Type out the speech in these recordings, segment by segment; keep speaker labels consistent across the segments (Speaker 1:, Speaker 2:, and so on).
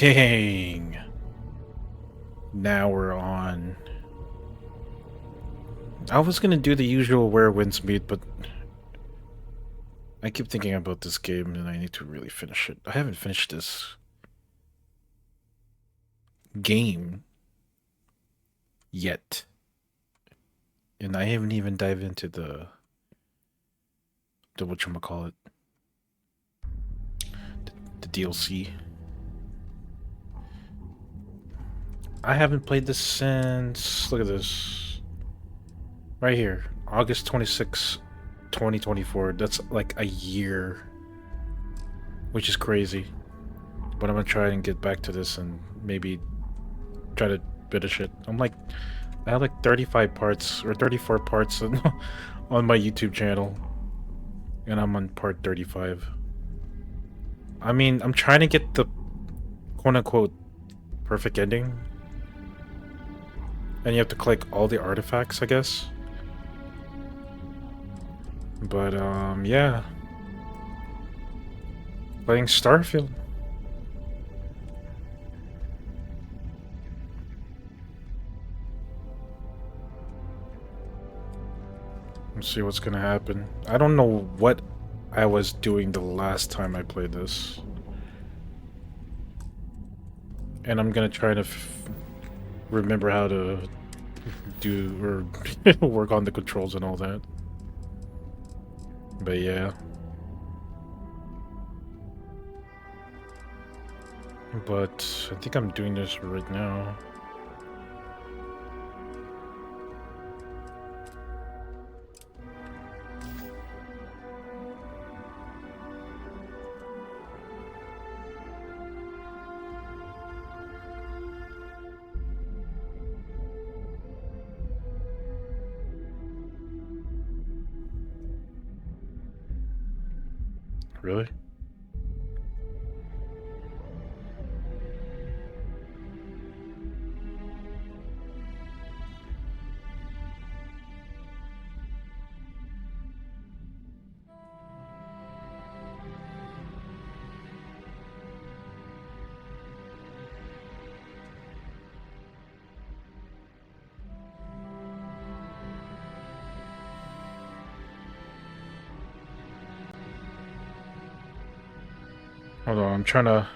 Speaker 1: Dang. Now we're on. I was gonna do the usual where winds meet, but I keep thinking about this game and I need to really finish it. I haven't finished this game yet. And I haven't even dived into the whatchamacallit, the DLC. I haven't played this since, look at this, right here, August 26, 2024. That's like a year, which is crazy. But I'm gonna try and get back to this and maybe try to finish it. I have like 35 parts or 34 parts on my YouTube channel, and I'm on part 35. I mean, I'm trying to get the quote-unquote perfect ending, and you have to collect all the artifacts, I guess. But yeah, playing Starfield. Let's see what's gonna happen. I don't know what I was doing the last time I played this. And I'm gonna try to remember how to do or work on the controls and all that. But yeah. But I think I'm doing this right now. Really? Hold on, I'm trying to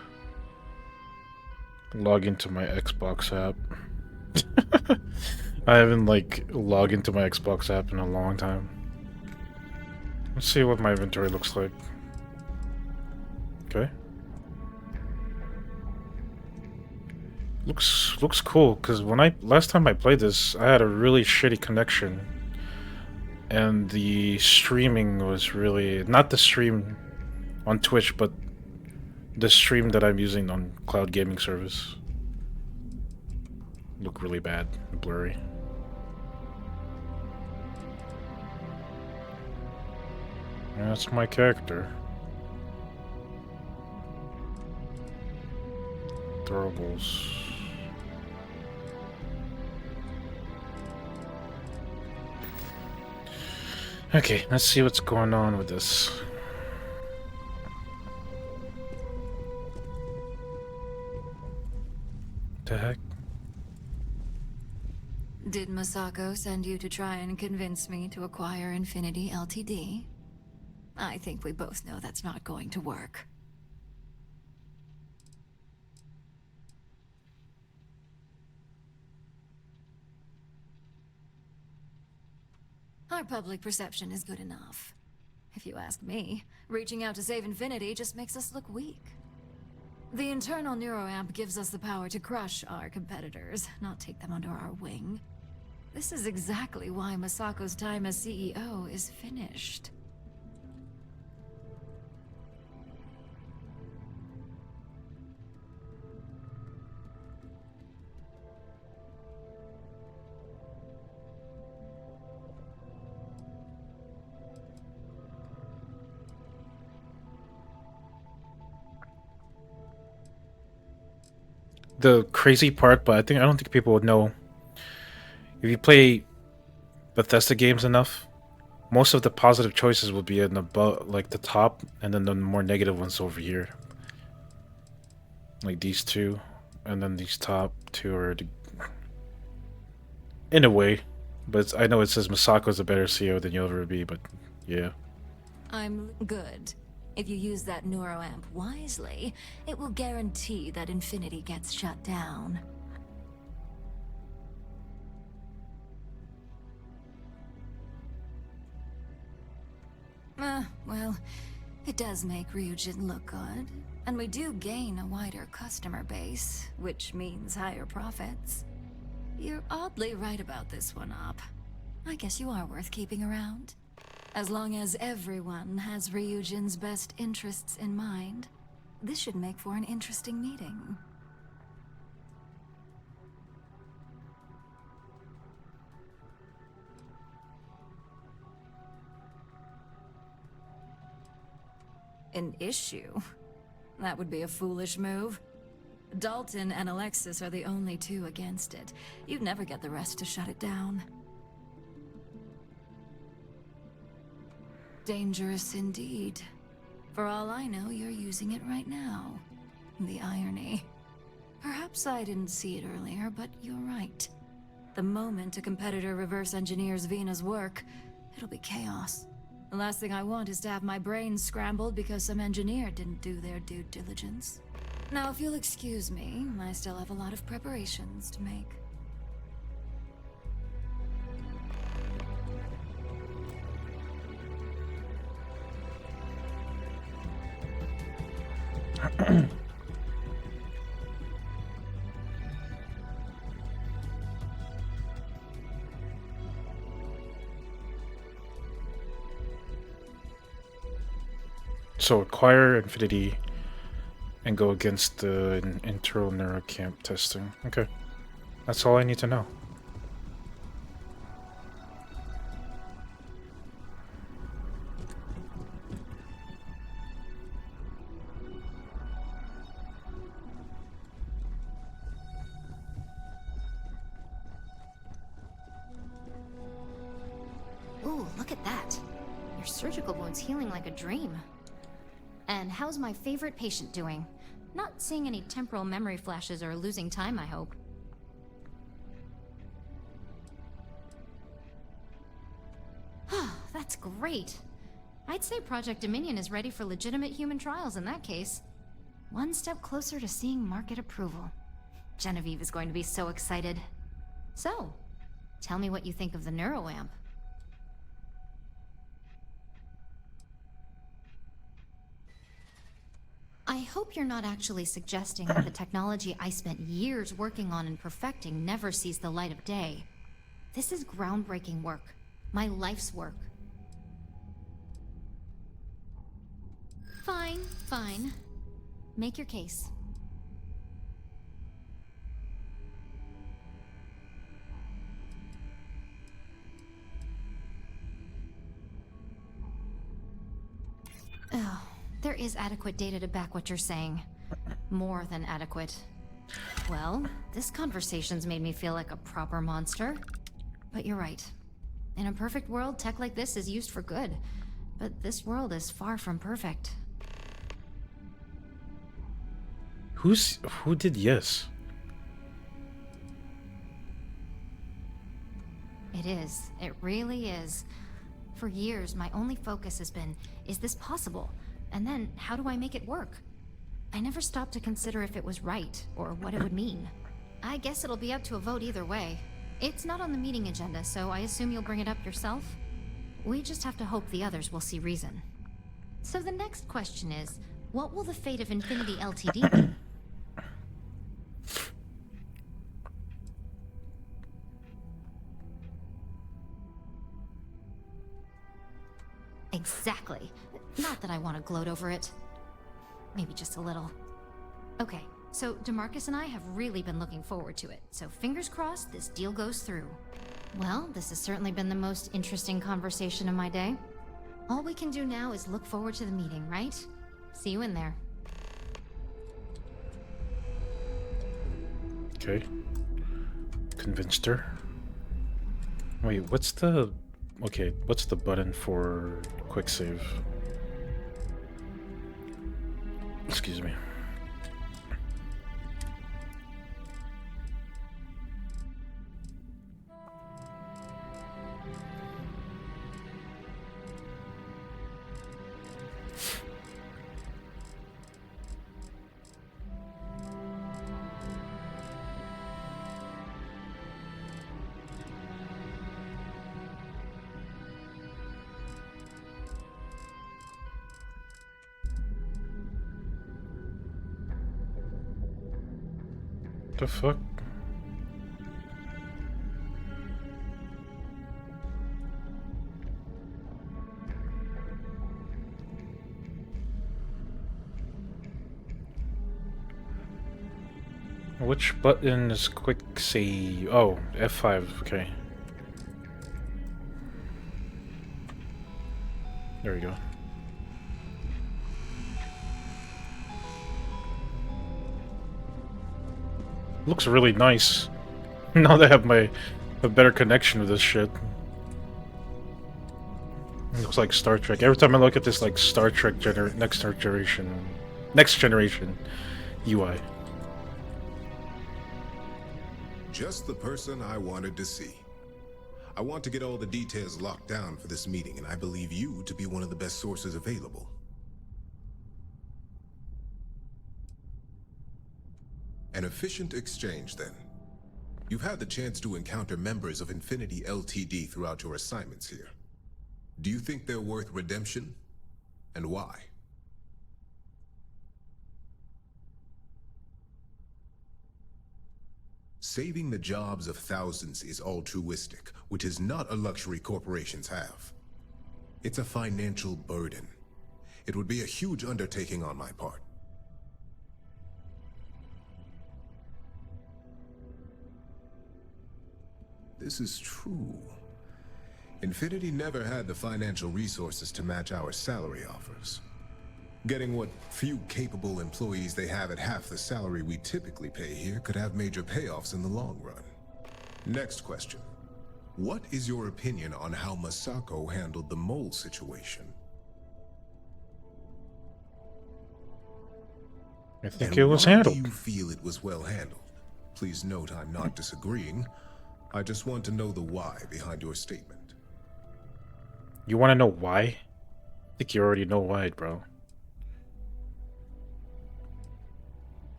Speaker 1: log into my Xbox app. I haven't like logged into my Xbox app in a long time. Let's see what my inventory looks like. Okay. Looks cool, because when last time I played this, I had a really shitty connection. And the streaming was really not the stream on Twitch, but the stream that I'm using on cloud gaming service. Look really bad, blurry. That's my character. Throwables. Okay, let's see what's going on with this. The heck?
Speaker 2: Did Masako send you to try and convince me to acquire Infinity Ltd? I think we both know that's not going to work. Our public perception is good enough. If you ask me, reaching out to save Infinity just makes us look weak. The internal neuroamp gives us the power to crush our competitors, not take them under our wing. This is exactly why Masako's time as CEO is finished.
Speaker 1: The crazy part, but I don't think people would know. If you play Bethesda games enough, most of the positive choices will be in like the top, and then the more negative ones over here. Like these two, and then these top two are in a way. But I know it says Masako's a better CO than you'll ever be, but yeah.
Speaker 2: I'm good. If you use that neuroamp wisely, it will guarantee that Infinity gets shut down. Well, it does make Ryujin look good. And we do gain a wider customer base, which means higher profits. You're oddly right about this one, Op. I guess you are worth keeping around. As long as everyone has Ryujin's best interests in mind, this should make for an interesting meeting. An issue? That would be a foolish move. Dalton and Alexis are the only two against it. You'd never get the rest to shut it down. Dangerous indeed. For all I know, you're using it right now. The irony. Perhaps I didn't see it earlier, but you're right. The moment a competitor reverse engineers Vina's work, it'll be chaos. The last thing I want is to have my brain scrambled because some engineer didn't do their due diligence. Now, if you'll excuse me, I still have a lot of preparations to make.
Speaker 1: So acquire Infinity and go against the internal neurocamp testing. Okay. That's all I need to know.
Speaker 3: Ooh, look at that. Your surgical wound's healing like a dream. And how's my favorite patient doing? Not seeing any temporal memory flashes or losing time, I hope. That's great. I'd say Project Dominion is ready for legitimate human trials in that case. One step closer to seeing market approval. Genevieve is going to be so excited. So, tell me what you think of the neuroamp. I hope you're not actually suggesting that the technology I spent years working on and perfecting never sees the light of day. This is groundbreaking work. My life's work. Fine, fine. Make your case. Oh, there is adequate data to back what you're saying. More than adequate. Well, this conversation's made me feel like a proper monster. But you're right. In a perfect world, tech like this is used for good. But this world is far from perfect.
Speaker 1: Who did yes?
Speaker 3: It is. It really is. For years, my only focus has been, is this possible? And then, how do I make it work? I never stopped to consider if it was right, or what it would mean. I guess it'll be up to a vote either way. It's not on the meeting agenda, so I assume you'll bring it up yourself? We just have to hope the others will see reason. So the next question is, what will the fate of Infinity Ltd be? Exactly. Not that I want to gloat over it. Maybe just a little. Okay, so DeMarcus and I have really been looking forward to it, so fingers crossed this deal goes through. Well, this has certainly been the most interesting conversation of my day. All we can do now is look forward to the meeting, right? See you in there.
Speaker 1: Okay. Convinced her. Wait, what's the... Okay, what's the button for quick save? Excuse me. The fuck? Which button is quick save? Oh, F5, okay. There we go. Looks really nice. Now that I have a better connection with this shit. It looks like Star Trek. Every time I look at this, like Star Trek next generation UI.
Speaker 4: Just the person I wanted to see. I want to get all the details locked down for this meeting, and I believe you to be one of the best sources available. An efficient exchange, then. You've had the chance to encounter members of Infinity Ltd. Throughout your assignments here. Do you think they're worth redemption? And why? Saving the jobs of thousands is altruistic, which is not a luxury corporations have. It's a financial burden. It would be a huge undertaking on my part. This is true. Infinity never had the financial resources to match our salary offers. Getting what few capable employees they have at half the salary we typically pay here could have major payoffs in the long run. Next question. What is your opinion on how Masako handled the mole situation?
Speaker 1: I think it was handled.
Speaker 4: Why do you feel it was well handled? Please note I'm not disagreeing. I just want to know the why behind your statement.
Speaker 1: You want to know why? I think you already know why, bro.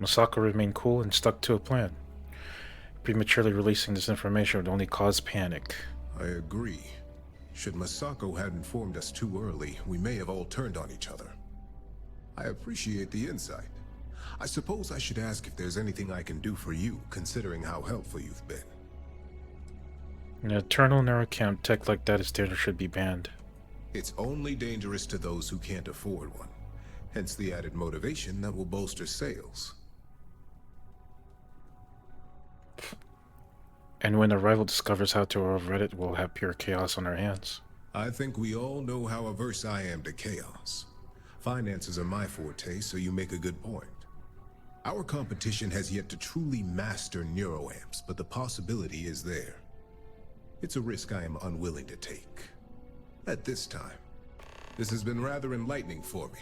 Speaker 1: Masako remained cool and stuck to a plan. Prematurely releasing this information would only cause panic.
Speaker 4: I agree. Should Masako had informed us too early, we may have all turned on each other. I appreciate the insight. I suppose I should ask if there's anything I can do for you, considering how helpful you've been.
Speaker 1: An eternal neurocamp tech like that is dangerous, should be banned.
Speaker 4: It's only dangerous to those who can't afford one. Hence the added motivation that will bolster sales.
Speaker 1: And when a rival discovers how to override it, we'll have pure chaos on our hands.
Speaker 4: I think we all know how averse I am to chaos. Finances are my forte, so you make a good point. Our competition has yet to truly master neuroamps, but the possibility is there. It's a risk I am unwilling to take. At this time. This has been rather enlightening for me.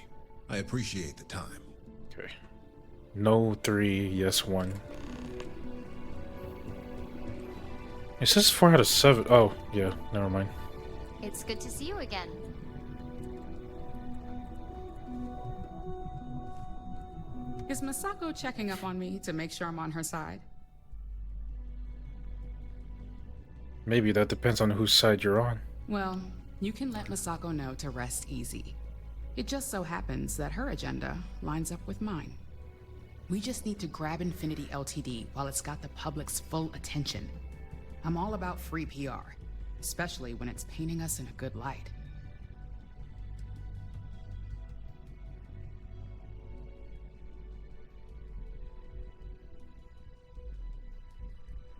Speaker 4: I appreciate the time.
Speaker 1: Okay. No 3, yes 1. It says 4 out of 7. Oh, yeah, never mind.
Speaker 3: It's good to see you again.
Speaker 5: Is Masako checking up on me to make sure I'm on her side?
Speaker 1: Maybe that depends on whose side you're on.
Speaker 5: Well, you can let Masako know to rest easy. It just so happens that her agenda lines up with mine. We just need to grab Infinity Ltd. while it's got the public's full attention. I'm all about free PR, especially when it's painting us in a good light.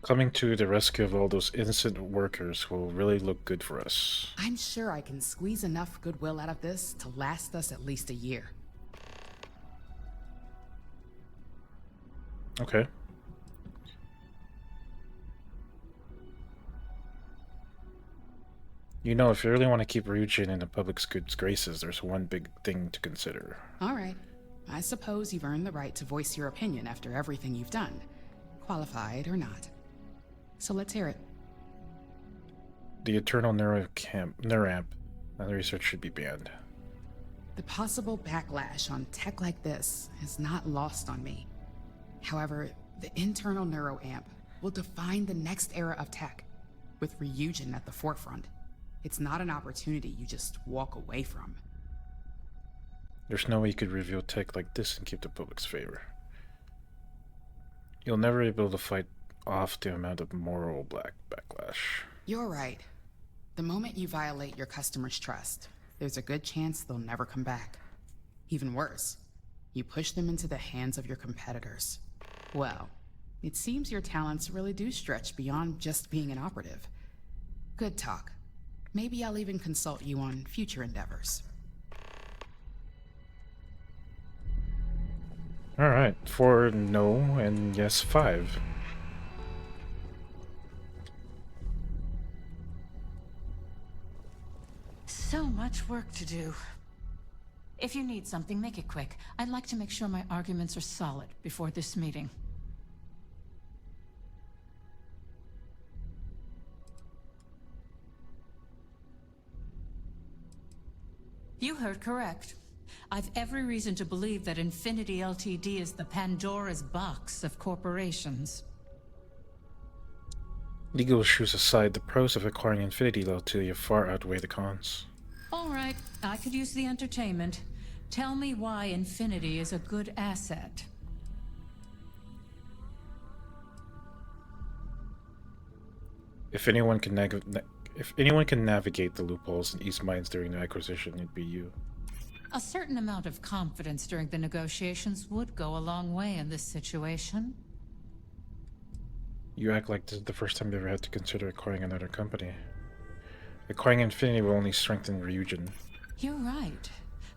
Speaker 1: Coming to the rescue of all those innocent workers will really look good for us.
Speaker 5: I'm sure I can squeeze enough goodwill out of this to last us at least a year.
Speaker 1: Okay. You know, if you really want to keep Ryujin in the public's good graces, there's one big thing to consider.
Speaker 5: All right. I suppose you've earned the right to voice your opinion after everything you've done, qualified or not. So let's hear it.
Speaker 1: The Eternal Neuramp. That research should be banned.
Speaker 5: The possible backlash on tech like this is not lost on me. However, the internal neuroamp will define the next era of tech, with Ryujin at the forefront. It's not an opportunity you just walk away from.
Speaker 1: There's no way you could reveal tech like this and keep the public's favor. You'll never be able to fight off the amount of moral backlash.
Speaker 5: You're right. The moment you violate your customers' trust, there's a good chance they'll never come back. Even worse, you push them into the hands of your competitors. Well, it seems your talents really do stretch beyond just being an operative. Good talk. Maybe I'll even consult you on future endeavors.
Speaker 1: Alright, 4 no and yes 5.
Speaker 6: So much work to do. If you need something, make it quick. I'd like to make sure my arguments are solid before this meeting. You heard correct. I've every reason to believe that Infinity Ltd. Is the Pandora's box of corporations.
Speaker 1: Legal issues aside, the pros of acquiring Infinity Ltd. Far outweigh the cons.
Speaker 6: All right, I could use the entertainment. Tell me why Infinity is a good asset.
Speaker 1: If anyone can navigate the loopholes in East Mines during the acquisition, it'd be you.
Speaker 6: A certain amount of confidence during the negotiations would go a long way in this situation.
Speaker 1: You act like this is the first time you ever had to consider acquiring another company. Acquiring Infinity will only strengthen Ryujin.
Speaker 6: You're right.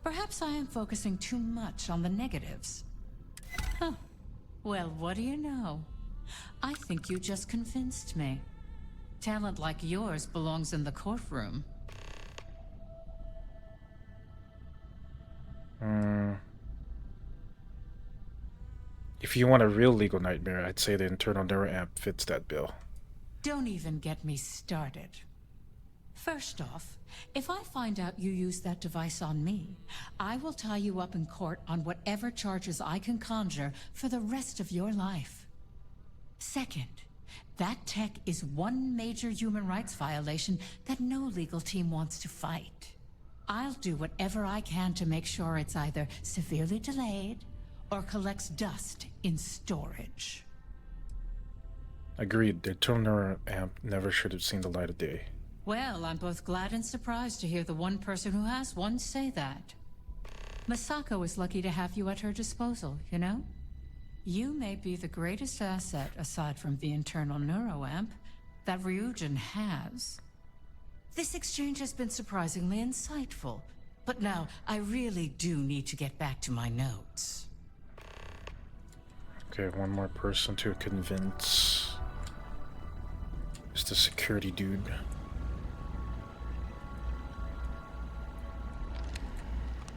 Speaker 6: Perhaps I am focusing too much on the negatives. Huh. Well, what do you know? I think you just convinced me. Talent like yours belongs in the courtroom.
Speaker 1: If you want a real legal nightmare, I'd say the internal neuroamp fits that bill.
Speaker 6: Don't even get me started. First off, if I find out you used that device on me, I will tie you up in court on whatever charges I can conjure for the rest of your life. Second, that tech is one major human rights violation that no legal team wants to fight. I'll do whatever I can to make sure it's either severely delayed or collects dust in storage.
Speaker 1: Agreed, the internal neuroamp never should have seen the light of day.
Speaker 6: Well, I'm both glad and surprised to hear the one person who has one say that. Misako is lucky to have you at her disposal, you know? You may be the greatest asset, aside from the internal neuroamp, that Ryujin has. This exchange has been surprisingly insightful, but now I really do need to get back to my notes.
Speaker 1: Okay, one more person to convince. It's the security dude.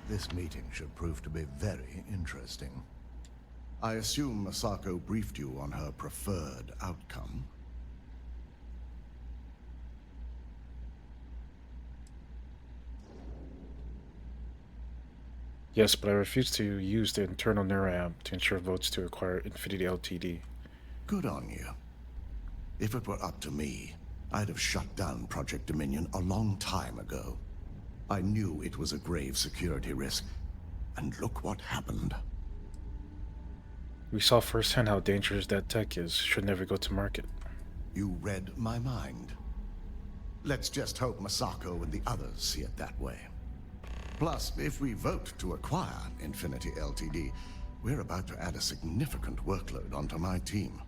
Speaker 7: This meeting should prove to be very interesting. I assume Misako briefed you on her preferred outcome.
Speaker 1: Yes, but I refuse to use the internal neuroamp to ensure votes to acquire Infinity Ltd.
Speaker 7: Good on you. If it were up to me, I'd have shut down Project Dominion a long time ago. I knew it was a grave security risk, and look what happened.
Speaker 1: We saw firsthand how dangerous that tech is. Should never go to market.
Speaker 7: You read my mind. Let's just hope Misako and the others see it that way. Plus, if we vote to acquire Infinity Ltd., we're about to add a significant workload onto my team.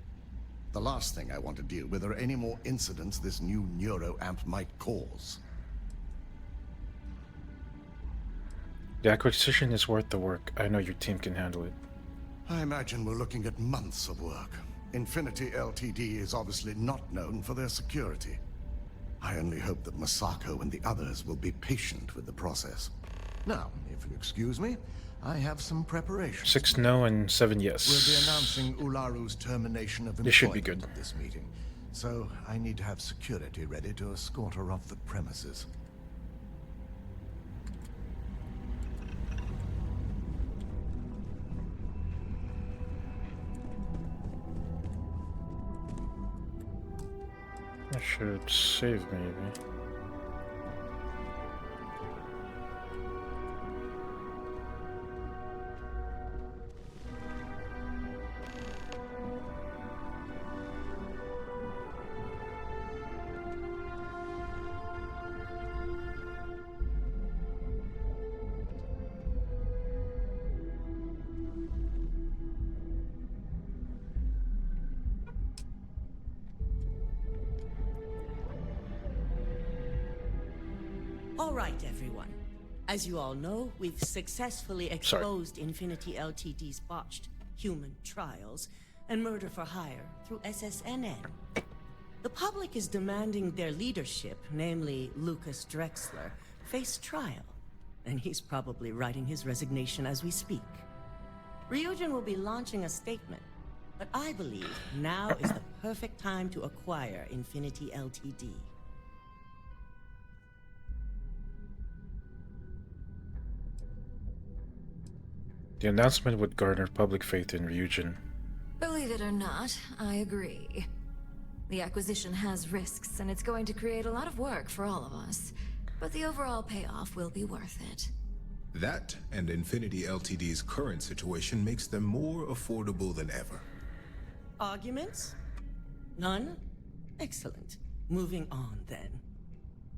Speaker 7: The last thing I want to deal with are any more incidents this new neuroamp might cause.
Speaker 1: The acquisition is worth the work. I know your team can handle it.
Speaker 7: I imagine we're looking at months of work. Infinity Ltd. is obviously not known for their security. I only hope that Misako and the others will be patient with the process. Now, if you excuse me, I have some preparations.
Speaker 1: 6 no and 7 yes.
Speaker 7: We'll be announcing Ularu's termination of employment
Speaker 1: This should be good.
Speaker 7: at this meeting, so I need to have security ready to escort her off the premises.
Speaker 1: I should save maybe.
Speaker 8: All right, everyone. As you all know, we've successfully exposed Infinity Ltd's botched human trials and murder for hire through SSNN. The public is demanding their leadership, namely Lucas Drexler, face trial. And he's probably writing his resignation as we speak. Ryujin will be launching a statement, but I believe now is the perfect time to acquire Infinity Ltd.
Speaker 1: The announcement would garner public faith in Ryujin.
Speaker 2: Believe it or not, I agree. The acquisition has risks, and it's going to create a lot of work for all of us. But the overall payoff will be worth it.
Speaker 4: That and Infinity Ltd's current situation makes them more affordable than ever.
Speaker 8: Arguments? None? Excellent. Moving on, then.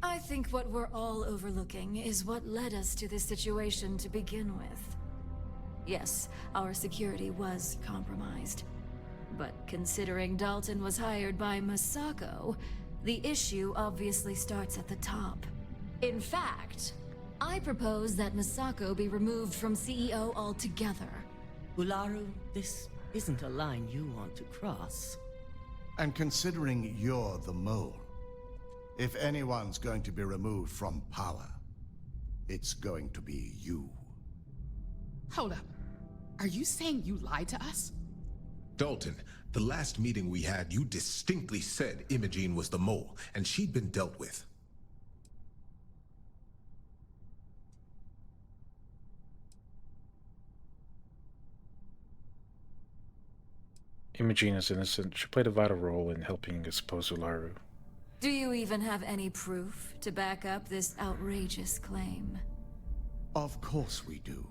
Speaker 2: I think what we're all overlooking is what led us to this situation to begin with. Yes, our security was compromised. But considering Dalton was hired by Masako, the issue obviously starts at the top. In fact, I propose that Masako be removed from CEO altogether.
Speaker 8: Ularu, this isn't a line you want to cross.
Speaker 7: And considering you're the mole, if anyone's going to be removed from power, it's going to be you.
Speaker 5: Hold up. Are you saying you lied to us?
Speaker 4: Dalton, the last meeting we had, you distinctly said Imogene was the mole, and she'd been dealt with.
Speaker 1: Imogene is innocent. She played a vital role in helping expose Ularu.
Speaker 2: Do you even have any proof to back up this outrageous claim?
Speaker 7: Of course we do.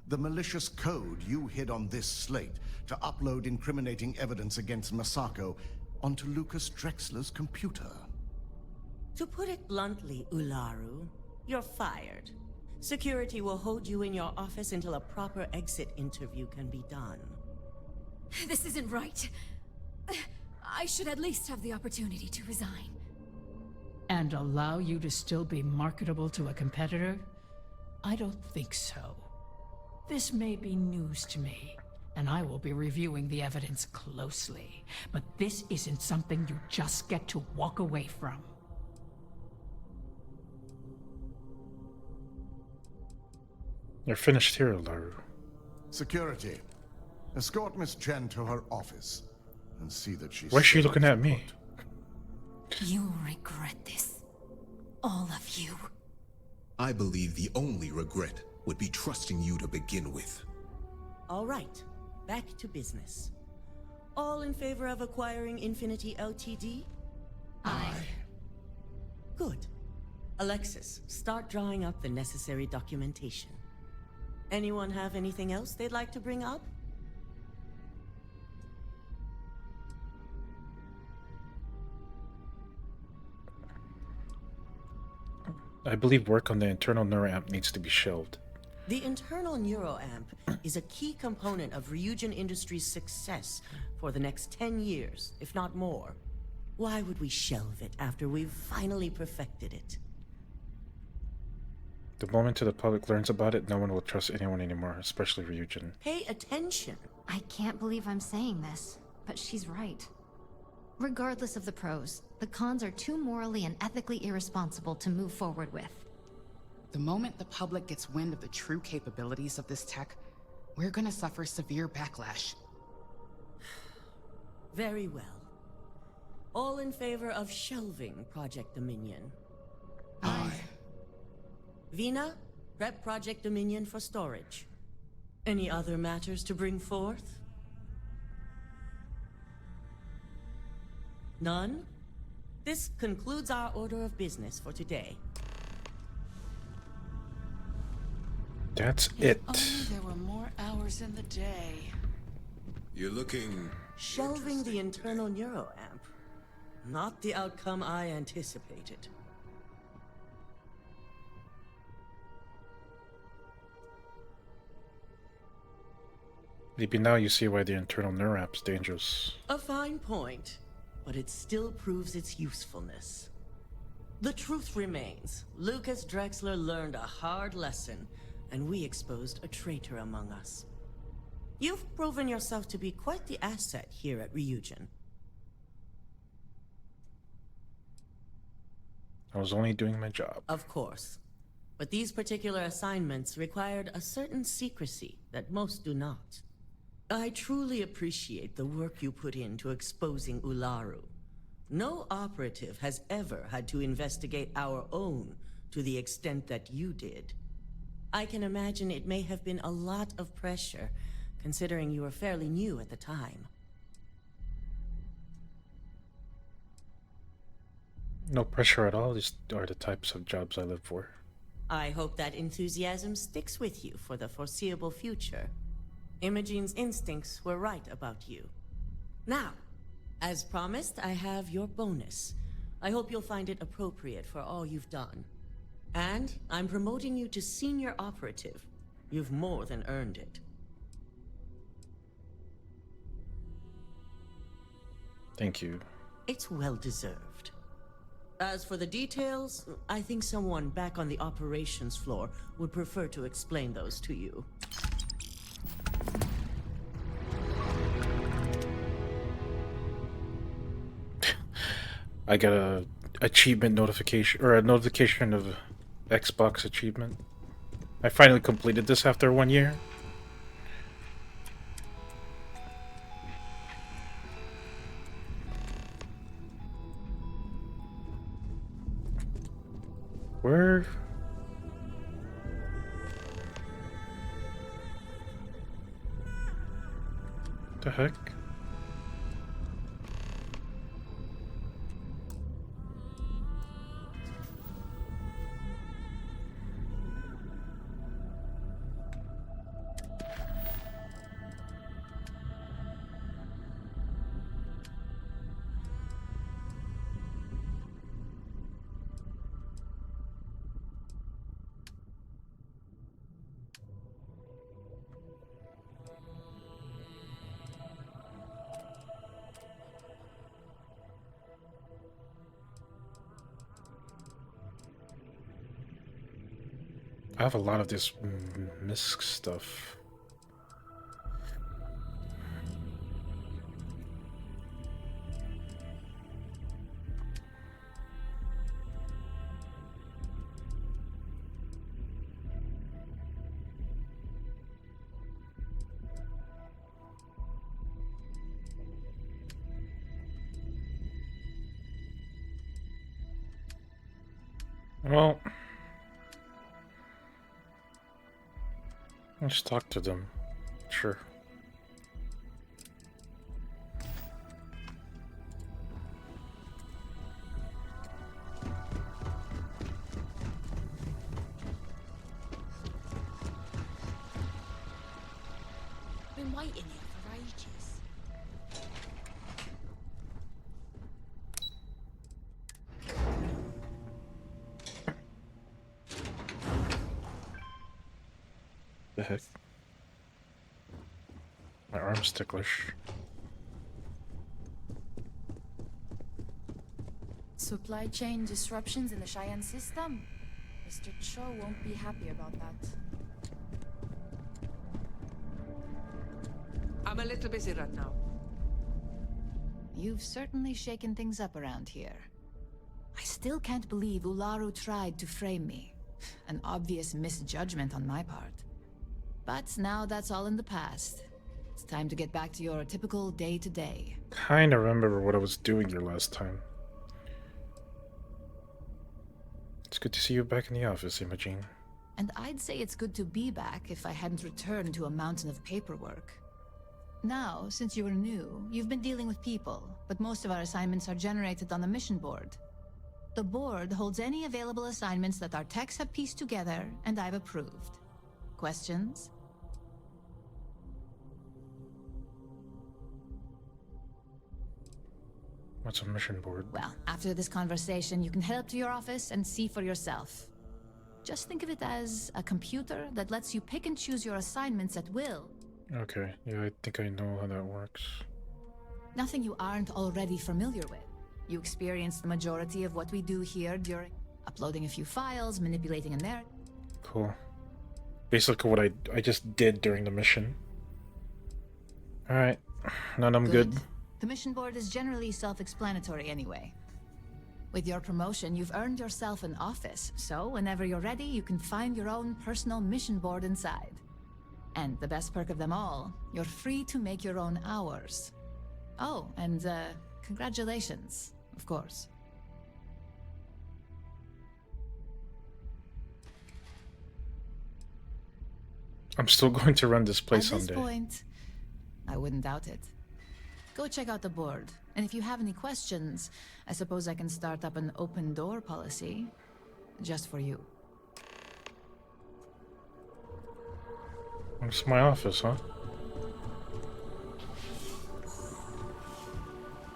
Speaker 7: The malicious code you hid on this slate to upload incriminating evidence against Masako onto Lucas Drexler's computer.
Speaker 8: To put it bluntly, Ularu, you're fired. Security will hold you in your office until a proper exit interview can be done.
Speaker 2: This isn't right. I should at least have the opportunity to resign.
Speaker 6: And allow you to still be marketable to a competitor? I don't think so. This may be news to me, and I will be reviewing the evidence closely. But this isn't something you just get to walk away from.
Speaker 1: You're finished here, Ularu.
Speaker 7: Security, escort Miss Chen to her office and see that she's...
Speaker 1: Why is she looking at me?
Speaker 2: You'll regret this. All of you.
Speaker 4: I believe the only regret would be trusting you to begin with.
Speaker 8: All right, back to business. All in favor of acquiring Infinity Ltd?
Speaker 3: Aye.
Speaker 8: Good. Alexis, start drawing up the necessary documentation. Anyone have anything else they'd like to bring up?
Speaker 1: I believe work on the internal neuroamp needs to be shelved.
Speaker 8: The internal neuroamp is a key component of Ryujin Industries' success for the next 10 years, if not more. Why would we shelve it after we've finally perfected it?
Speaker 1: The moment the public learns about it, no one will trust anyone anymore, especially Ryujin.
Speaker 8: Pay attention.
Speaker 3: I can't believe I'm saying this, but she's right. Regardless of the pros, the cons are too morally and ethically irresponsible to move forward with.
Speaker 5: The moment the public gets wind of the true capabilities of this tech, we're gonna suffer severe backlash.
Speaker 8: Very well. All in favor of shelving Project Dominion?
Speaker 5: Aye.
Speaker 8: Vina, prep Project Dominion for storage. Any other matters to bring forth? None? This concludes our order of business for today.
Speaker 1: That's it.
Speaker 6: Only there were more hours in the day.
Speaker 4: You're looking...
Speaker 8: Shelving the internal neuroamp. Not the outcome I anticipated.
Speaker 1: Maybe now you see why the internal neuroamp's dangerous.
Speaker 8: A fine point, but it still proves its usefulness. The truth remains, Lucas Drexler learned a hard lesson, and we exposed a traitor among us. You've proven yourself to be quite the asset here at Ryujin.
Speaker 1: I was only doing my job.
Speaker 8: Of course. But these particular assignments required a certain secrecy that most do not. I truly appreciate the work you put into exposing Ularu. No operative has ever had to investigate our own to the extent that you did. I can imagine it may have been a lot of pressure, considering you were fairly new at the time.
Speaker 1: No pressure at all. These are the types of jobs I live for.
Speaker 8: I hope that enthusiasm sticks with you for the foreseeable future. Imogene's instincts were right about you. Now, as promised, I have your bonus. I hope you'll find it appropriate for all you've done. And I'm promoting you to senior operative. You've more than earned it.
Speaker 1: Thank you.
Speaker 8: It's well deserved. As for the details, I think someone back on the operations floor would prefer to explain those to you.
Speaker 1: I got a achievement notification, or a notification of Xbox achievement. I finally completed this after 1 year. Where? The heck? I have a lot of this MISC stuff. Well, let's talk to them. Sure.
Speaker 9: Been waiting here for ages.
Speaker 1: The heck? My arm's ticklish.
Speaker 10: Supply chain disruptions in the Cheyenne system? Mr. Cho won't be happy about that.
Speaker 11: I'm a little busy right now.
Speaker 10: You've certainly shaken things up around here. I still can't believe Ularu tried to frame me. An obvious misjudgment on my part. But now that's all in the past. It's time to get back to your typical day-to-day.
Speaker 1: Kinda remember what I was doing your last time. It's good to see you back in the office, Imogene.
Speaker 10: And I'd say it's good to be back if I hadn't returned to a mountain of paperwork. Now, since you were new, you've been dealing with people, but most of our assignments are generated on the mission board. The board holds any available assignments that our techs have pieced together, and I've approved. Questions?
Speaker 1: What's a mission board?
Speaker 10: Well, after this conversation, you can head up to your office and see for yourself. Just think of it as a computer that lets you pick and choose your assignments at will.
Speaker 1: Okay, yeah, I think I know how that works.
Speaker 10: Nothing you aren't already familiar with. You experience the majority of what we do here during uploading a few files, manipulating a narrative.
Speaker 1: Cool. Basically what I just did during the mission. Alright. Now I'm good.
Speaker 10: The mission board is generally self-explanatory anyway. With your promotion, you've earned yourself an office, so whenever you're ready, you can find your own personal mission board inside. And the best perk of them all, you're free to make your own hours. Oh, and congratulations, of course.
Speaker 1: I'm still going to run this place
Speaker 10: someday. At
Speaker 1: someday.
Speaker 10: this point, I wouldn't doubt it. Go check out the board, and if you have any questions, I suppose I can start up an open door policy, just for you.
Speaker 1: It's my office, huh?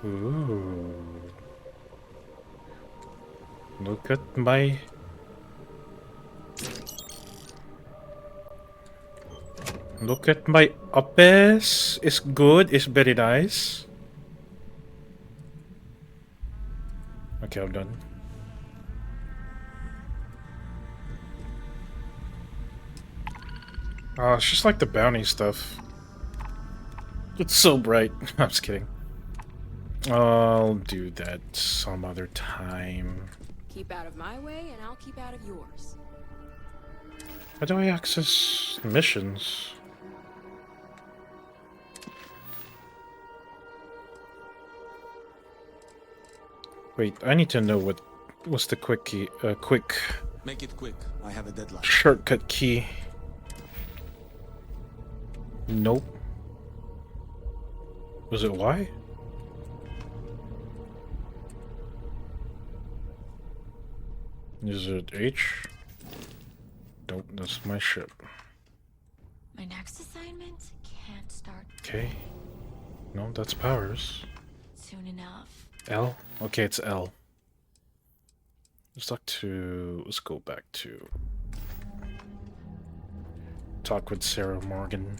Speaker 1: Ooh. Look at my... Look at my office. It's good. It's very nice. Okay, I'm done. Oh, it's just like the bounty stuff. It's so bright. I'm just kidding. I'll do that some other time.
Speaker 9: Keep out of my way, and I'll keep out of yours.
Speaker 1: How do I access missions? Wait, I need to know what's the quick key. Quick.
Speaker 11: Make it quick. I have a deadline.
Speaker 1: Shortcut key. Nope. Was it Y? Is it H? Nope, that's my ship.
Speaker 9: My next assignment can't start
Speaker 1: Okay. No, that's powers.
Speaker 9: soon enough.
Speaker 1: L? Okay, it's L. Let's go back to talk with Sarah Morgan.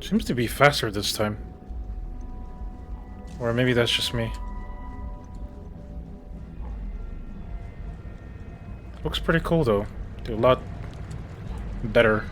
Speaker 1: Seems to be faster this time. Or maybe that's just me. Looks pretty cool though. Do a lot better.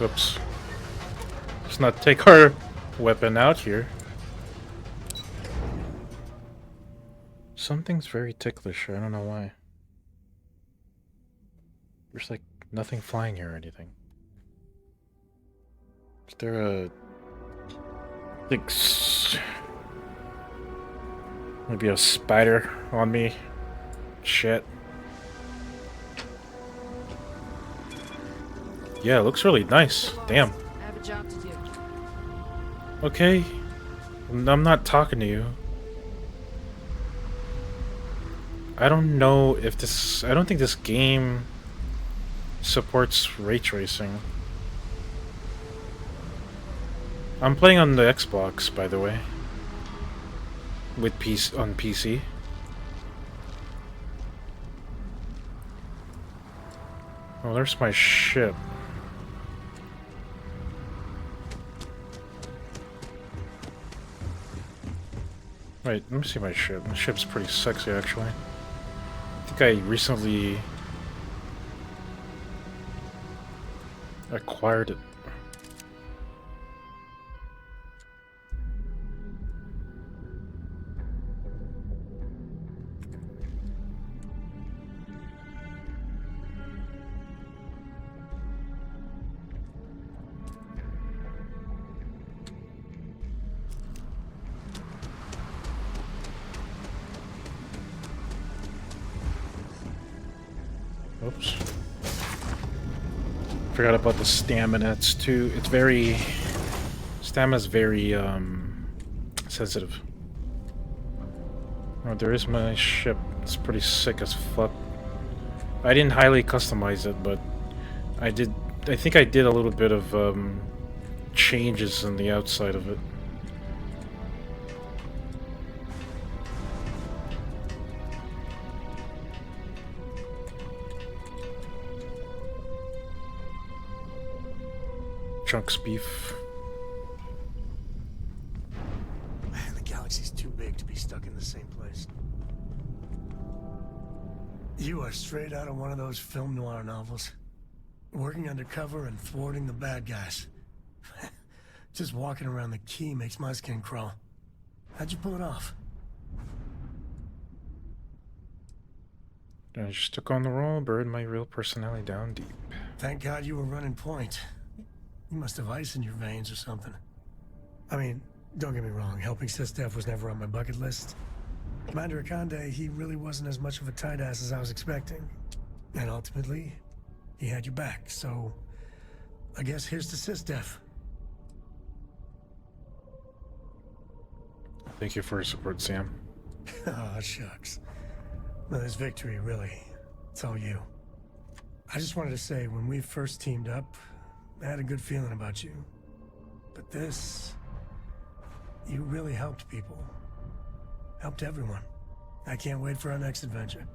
Speaker 1: Oops. Let's not take our weapon out here. Something's very ticklish, I don't know why. There's like nothing flying here or anything. Is there a... like... maybe a spider on me? Shit. Yeah, it looks really nice. Damn.
Speaker 9: I have a job to do.
Speaker 1: Okay. I'm not talking to you. I don't know if this... I don't think this game supports ray tracing. I'm playing on the Xbox, by the way. With on PC. Oh, there's my ship. Wait, let me see my ship. My ship's pretty sexy, actually. I think I recently acquired it. Oops. Forgot about the stamina's too. It's very... Stamina's very, sensitive. Oh, there is my ship. It's pretty sick as fuck. I didn't highly customize it, but I did... I think I did a little bit of, changes on the outside of it. Chunks beef.
Speaker 12: Man, the galaxy's too big to be stuck in the same place. You are straight out of one of those film noir novels. Working undercover and thwarting the bad guys. Just walking around the key makes my skin crawl. How'd you pull it off?
Speaker 1: I just took on the role, buried my real personality down deep.
Speaker 12: Thank God you were running point. You must have ice in your veins or something. I mean, don't get me wrong, helping SysDef was never on my bucket list. Commander Akande, he really wasn't as much of a tight ass as I was expecting. And ultimately, he had your back, so I guess here's to SysDef.
Speaker 1: Thank you for your support, Sam.
Speaker 12: Oh, shucks. Well, this victory, really, it's all you. I just wanted to say, when we first teamed up, I had a good feeling about you. But this... you really helped people. Helped everyone. I can't wait for our next adventure.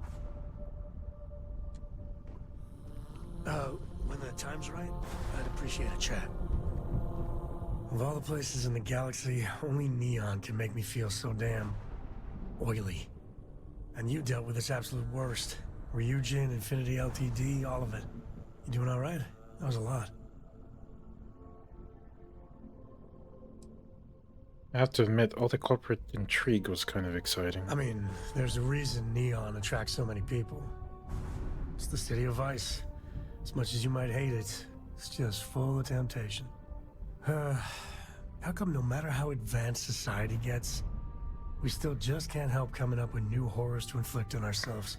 Speaker 12: When the time's right, I'd appreciate a chat. Of all the places in the galaxy, only Neon can make me feel so damn... oily. And you dealt with its absolute worst. Ryujin, Infinity LTD, all of it. You doing alright? That was a lot.
Speaker 1: I have to admit, all the corporate intrigue was kind of exciting.
Speaker 12: I mean, there's a reason Neon attracts so many people. It's the city of ice. As much as you might hate it, it's just full of temptation. How come no matter how advanced society gets, we still just can't help coming up with new horrors to inflict on ourselves?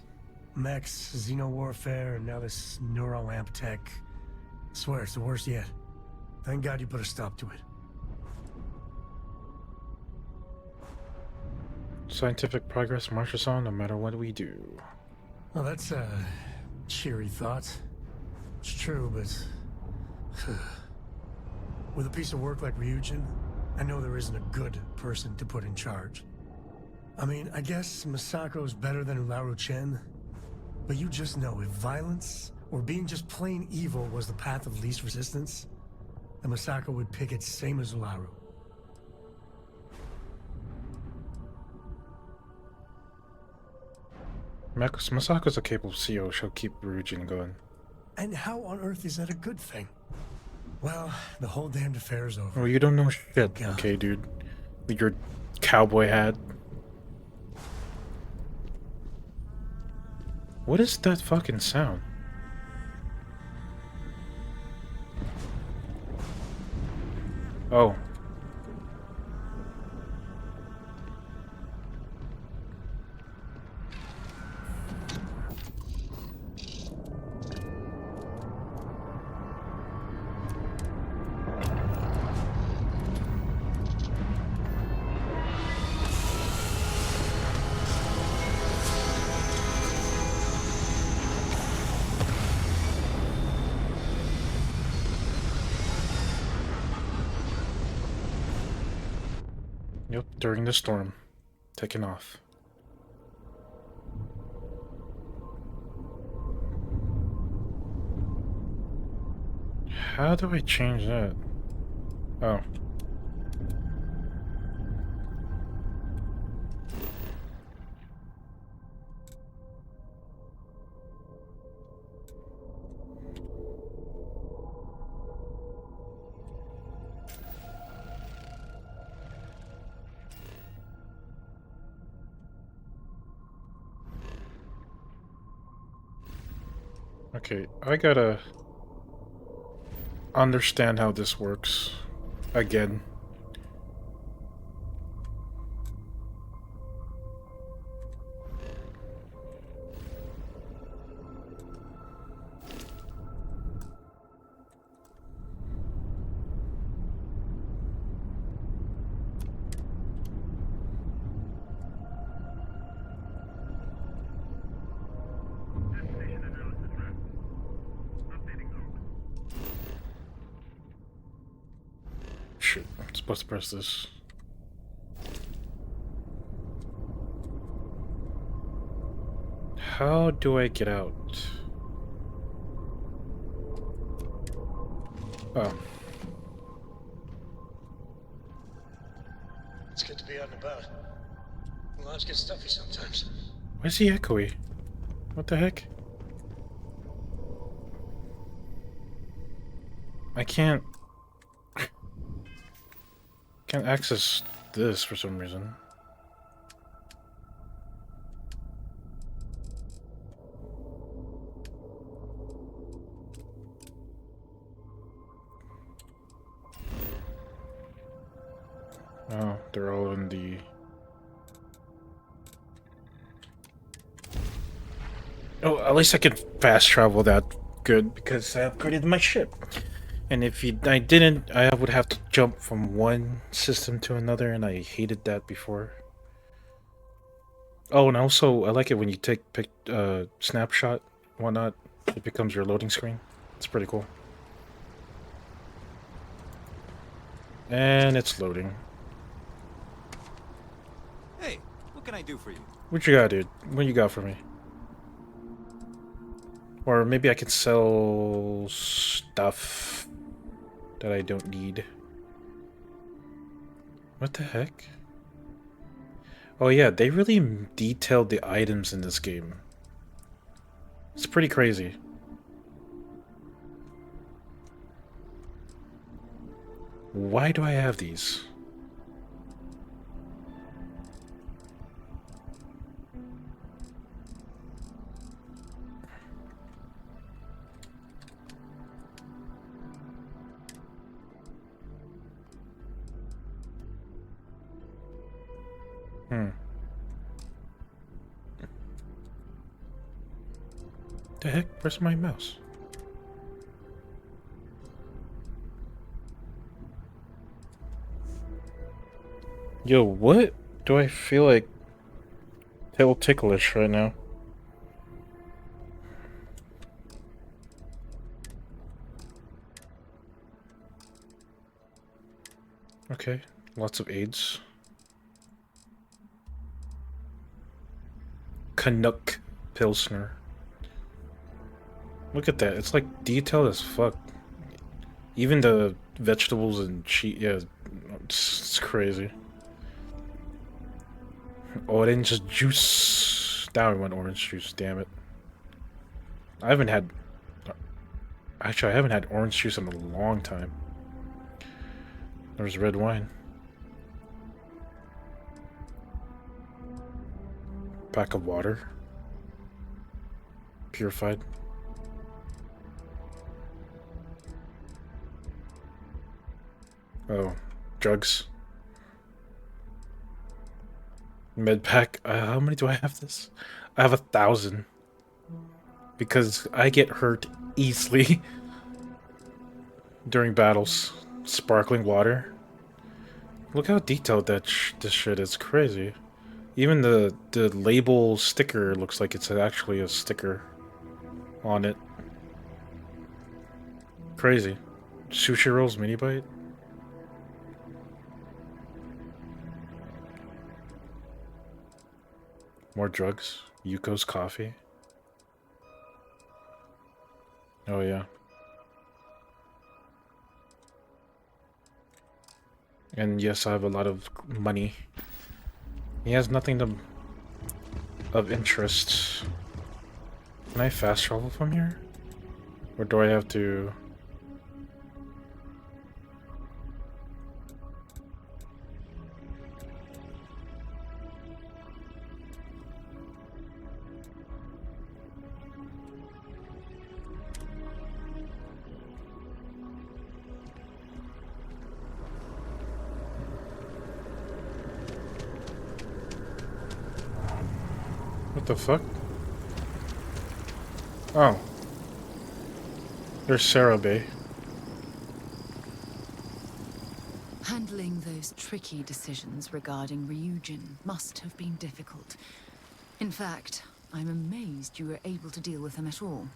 Speaker 12: Mechs, xeno-warfare, and now this neuroamp tech. I swear, it's the worst yet. Thank God you put a stop to it.
Speaker 1: Scientific progress marches on no matter what we do.
Speaker 12: Well, that's a cheery thought. It's true, but... with a piece of work like Ryujin, I know there isn't a good person to put in charge. I mean, I guess Masako's better than Ularu Chen, but you just know if violence, or being just plain evil was the path of least resistance, then Masako would pick it same as Ularu.
Speaker 1: Masako's a capable CEO. She'll keep Ryujin going.
Speaker 12: And how on earth is that a good thing? Well, the whole damned affair is over.
Speaker 1: Oh, you don't know shit, okay, dude. With your cowboy hat. What is that fucking sound? Oh. Yep, during the storm. Taking off. How do I change that? Oh. Okay, I gotta understand how this works again. supposed to press this. How do I get out? Oh.
Speaker 12: It's good to be out and about. Lives get stuffy sometimes.
Speaker 1: Why is he echoey? What the heck? I can't access this for some reason. Oh, they're all in the... Oh, at least I can fast travel that good because I upgraded my ship. And if I didn't, I would have to jump from one system to another, and I hated that before. Oh, and also, I like it when you take snapshot, whatnot, it becomes your loading screen. It's pretty cool. And it's loading.
Speaker 11: Hey, what can I do for you?
Speaker 1: What you got, dude? What you got for me? Or maybe I could sell stuff that I don't need. What the heck? Oh yeah, they really detailed the items in this game. It's pretty crazy. Why do I have these? The heck? Where's my mouse? Yo, what? Do I feel like a little ticklish right now? Okay, lots of aids. Canuck Pilsner. Look at that, it's like detailed as fuck. Even the vegetables and cheese, yeah, it's crazy. Orange juice. Now I want orange juice, damn it. I haven't had... Actually, I haven't had orange juice in a long time. There's red wine. Pack of water. Purified. Oh, drugs. Med pack. How many do I have this? I have 1,000. Because I get hurt easily during battles. Sparkling water. Look how detailed this shit is. Crazy. Even the label sticker looks like it's actually a sticker on it. Crazy. Sushi rolls mini bite. More drugs. Yuko's coffee. Oh yeah. And yes, I have a lot of money. He has nothing of interest. Can I fast travel from here? Or do I have to... What the fuck? Oh. There's Sarah Bay.
Speaker 13: Handling those tricky decisions regarding Ryujin must have been difficult. In fact, I'm amazed you were able to deal with them at all.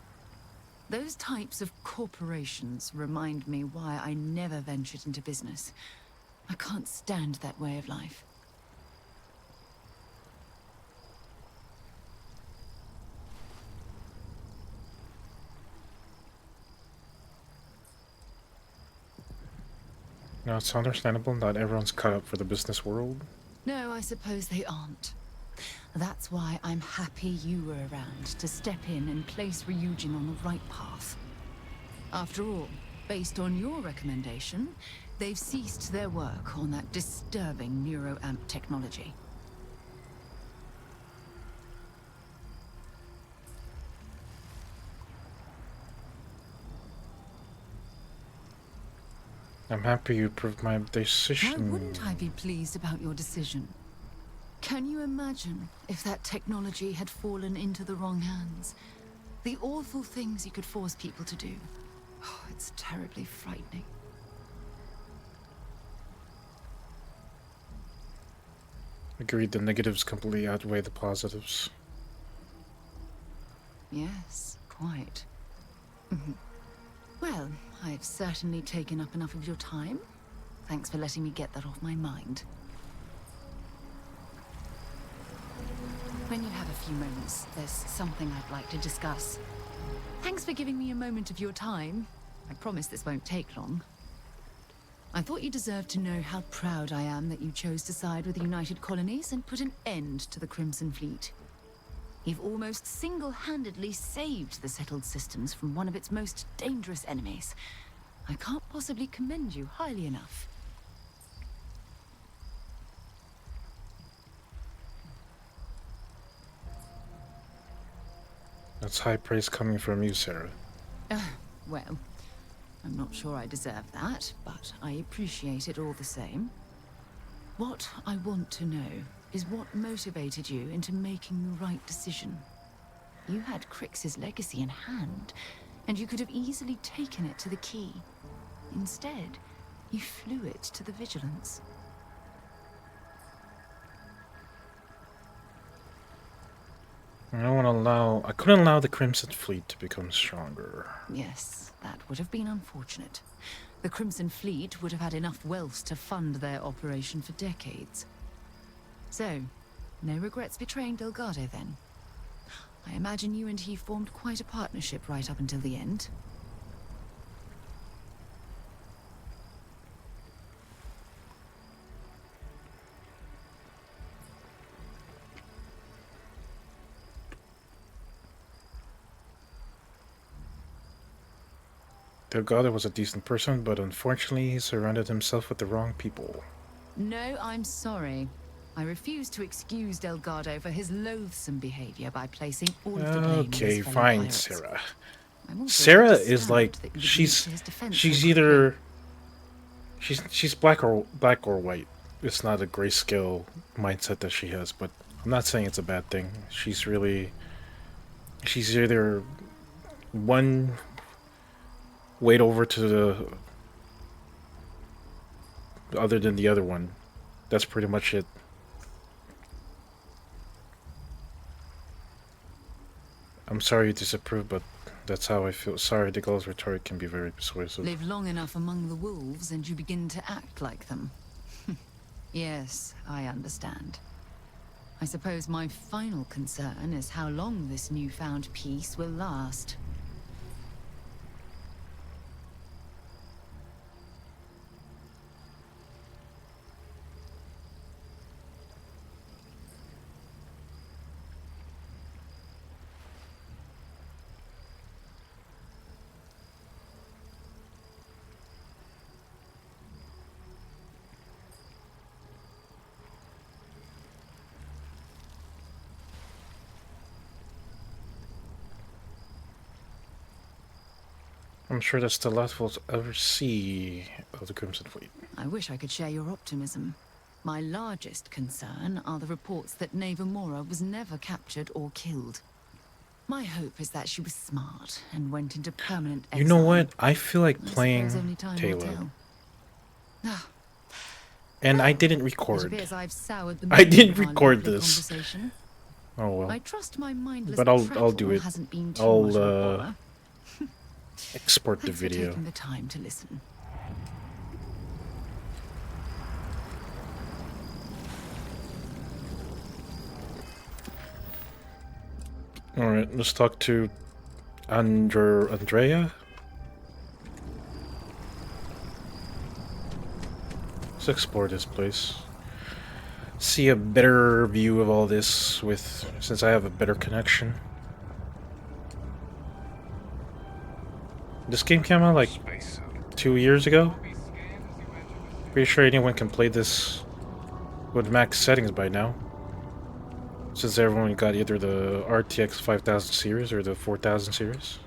Speaker 13: Those types of corporations remind me why I never ventured into business. I can't stand that way of life.
Speaker 1: No, it's understandable. Not everyone's cut up for the business world.
Speaker 13: No, I suppose they aren't. That's why I'm happy you were around to step in and place Ryujin on the right path. After all, based on your recommendation, they've ceased their work on that disturbing neuroamp technology.
Speaker 1: I'm happy you approved my decision.
Speaker 13: Why wouldn't I be pleased about your decision? Can you imagine if that technology had fallen into the wrong hands? The awful things you could force people to do. Oh, it's terribly frightening.
Speaker 1: Agreed, the negatives completely outweigh the positives.
Speaker 13: Yes, quite. Well, I've certainly taken up enough of your time. Thanks for letting me get that off my mind. When you have a few moments, there's something I'd like to discuss. Thanks for giving me a moment of your time. I promise this won't take long. I thought you deserved to know how proud I am that you chose to side with the United Colonies and put an end to the Crimson Fleet. You've almost single-handedly saved the settled systems from one of its most dangerous enemies. I can't possibly commend you highly enough.
Speaker 1: That's high praise coming from you, Sarah.
Speaker 13: Well, I'm not sure I deserve that, but I appreciate it all the same. What I want to know is what motivated you into making the right decision. You had Crix's legacy in hand, and you could have easily taken it to the key. Instead, you flew it to the Vigilance.
Speaker 1: I couldn't allow the Crimson Fleet to become stronger.
Speaker 13: Yes, that would have been unfortunate. The Crimson Fleet would have had enough wealth to fund their operation for decades. So, no regrets betraying Delgado then? I imagine you and he formed quite a partnership right up until the end.
Speaker 1: Delgado was a decent person, but unfortunately he surrounded himself with the wrong people.
Speaker 13: No, I'm sorry. I refuse to excuse Delgado for his loathsome behavior by placing all of the blame on
Speaker 1: Okay,
Speaker 13: his fellow
Speaker 1: fine,
Speaker 13: pirates.
Speaker 1: Sarah.
Speaker 13: I'm also
Speaker 1: Sarah
Speaker 13: just
Speaker 1: is like
Speaker 13: stunned that you didn't reach his defense
Speaker 1: she's
Speaker 13: so
Speaker 1: either she's black or white. It's not a grayscale mindset that she has, but I'm not saying it's a bad thing. She's either one weight over to the other than the other one. That's pretty much it. I'm sorry you disapprove, but that's how I feel. Sorry, the girl's rhetoric can be very persuasive.
Speaker 13: Live long enough among the wolves and you begin to act like them. Yes, I understand. I suppose my final concern is how long this newfound peace will last.
Speaker 1: I'm sure that's the last we'll ever see of the Crimson Fleet.
Speaker 13: I wish I could share your optimism. My largest concern are the reports that Nakamura was never captured or killed. My hope is that she was smart and went into permanent exile.
Speaker 1: You know what? I feel like playing
Speaker 13: suppose only time will
Speaker 1: Taylor.
Speaker 13: tell.
Speaker 1: And I didn't record.
Speaker 13: It appears I've soured the
Speaker 1: I didn't
Speaker 13: mood of our
Speaker 1: record
Speaker 13: lively
Speaker 1: this.
Speaker 13: conversation.
Speaker 1: Oh well.
Speaker 13: I trust my mindless
Speaker 1: But I'll
Speaker 13: prattle
Speaker 1: do it.
Speaker 13: hasn't been too
Speaker 1: I'll
Speaker 13: much of a bother.
Speaker 1: export the
Speaker 13: Thanks for
Speaker 1: video.
Speaker 13: taking the time to listen.
Speaker 1: Alright, let's talk to Andrea. Let's explore this place. See a better view of all this since I have a better connection. This game came out like 2 years ago. Pretty sure anyone can play this with max settings by now. Since everyone got either the RTX 5000 series or the 4000 series.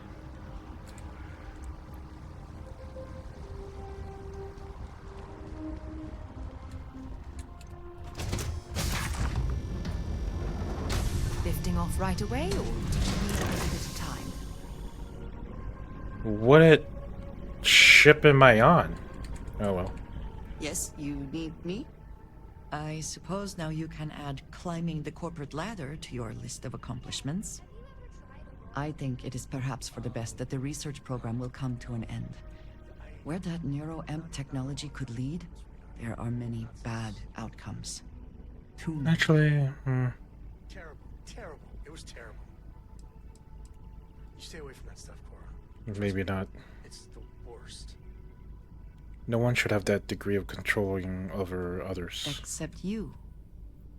Speaker 13: Lifting off right away, or do you need a little bit of time?
Speaker 1: What ship am I on? Oh well.
Speaker 14: Yes, you need me? I suppose now you can add climbing the corporate ladder to your list of accomplishments. I think it is perhaps for the best that the research program will come to an end. Where that neuroamp technology could lead, there are many bad outcomes. Too many.
Speaker 1: Actually,
Speaker 12: Terrible, terrible. It was terrible. You stay away from that stuff, Cora.
Speaker 1: maybe not.
Speaker 12: It's the worst.
Speaker 1: No one should have that degree of controlling over others.
Speaker 14: Except you,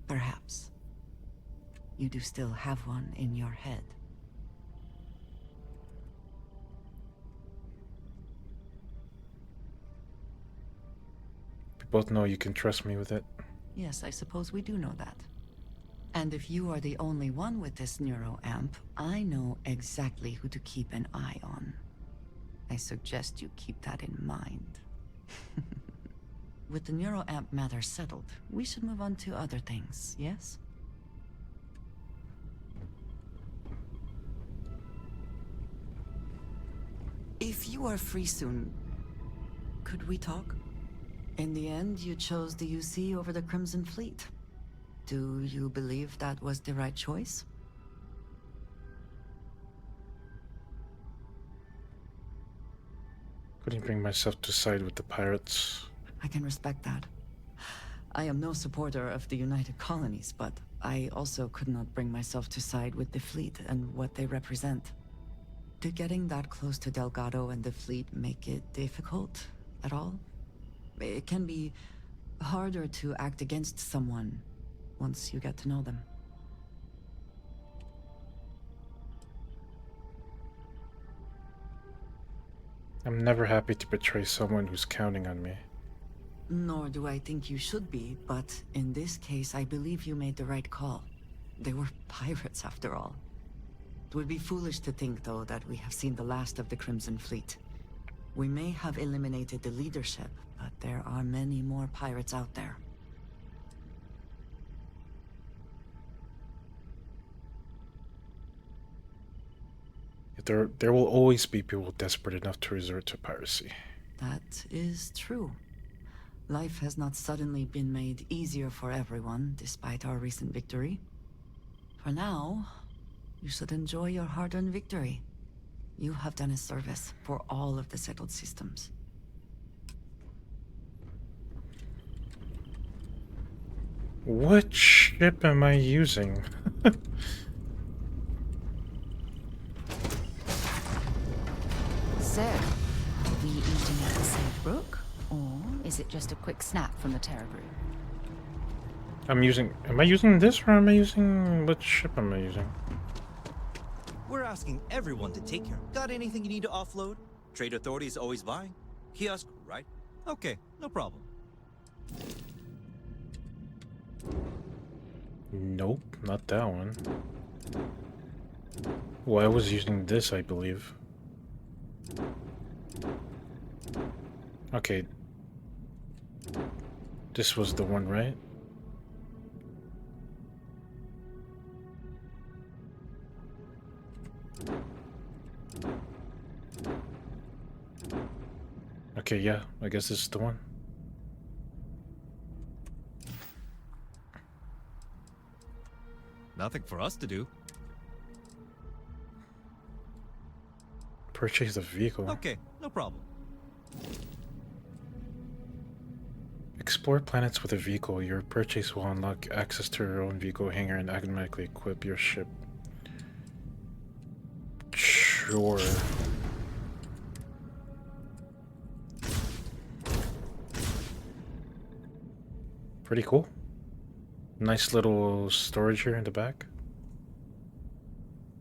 Speaker 14: perhaps. You do still have one in your head.
Speaker 1: We both know you can trust me with it.
Speaker 14: Yes, I suppose we do know that. And if you are the only one with this neuroamp, I know exactly who to keep an eye on. I suggest you keep that in mind. With the neuroamp matter settled, we should move on to other things, yes? If you are free soon, could we talk? In the end, you chose the UC over the Crimson Fleet. Do you believe that was the right choice?
Speaker 1: Couldn't bring myself to side with the pirates.
Speaker 14: I can respect that. I am no supporter of the United Colonies, but I also could not bring myself to side with the fleet and what they represent. Did getting that close to Delgado and the fleet make it difficult at all? It can be harder to act against someone once you get to know them.
Speaker 1: I'm never happy to betray someone who's counting on me.
Speaker 14: Nor do I think you should be, but in this case, I believe you made the right call. They were pirates, after all. It would be foolish to think, though, that we have seen the last of the Crimson Fleet. We may have eliminated the leadership, but there are many more pirates out there.
Speaker 1: There will always be people desperate enough to resort to piracy.
Speaker 14: That is true. Life has not suddenly been made easier for everyone, despite our recent victory. For now, you should enjoy your hard-earned victory. You have done a service for all of the settled systems.
Speaker 1: What ship am I using?
Speaker 13: So, are we eating at the safe brook? Or is it just a quick snap from the Terror Brew?
Speaker 1: Am I using this or am I using, what ship am I using?
Speaker 11: We're asking everyone to take care. Got anything you need to offload? Trade Authority is always buying. Kiosk, right? Okay, no problem.
Speaker 1: Nope, not that one. Well, I was using this, I believe. Okay. This was the one, right? Okay, yeah, I guess this is the one.
Speaker 11: Nothing for us to do.
Speaker 1: Purchase the vehicle.
Speaker 11: Okay, no problem.
Speaker 1: Explore planets with a vehicle. Your purchase will unlock access to your own vehicle hangar and automatically equip your ship. sure. Pretty cool. Nice little storage here in the back.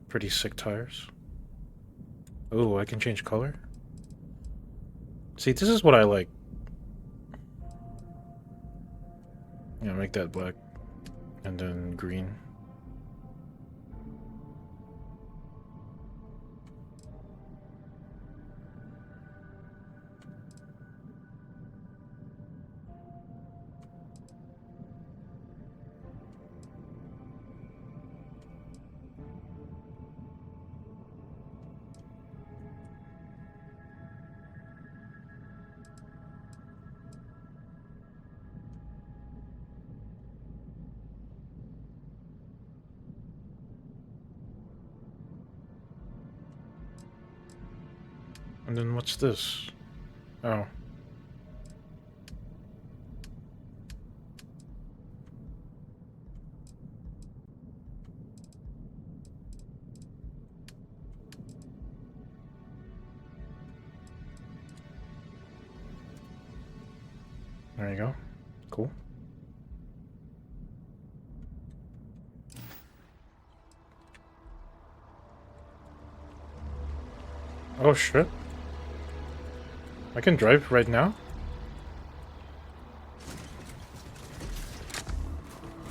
Speaker 1: Pretty sick tires. Oh, I can change color? See, this is what I like. Yeah, make that black. And then green. And then what's this? Oh. There you go. Cool. Oh shit. I can drive right now?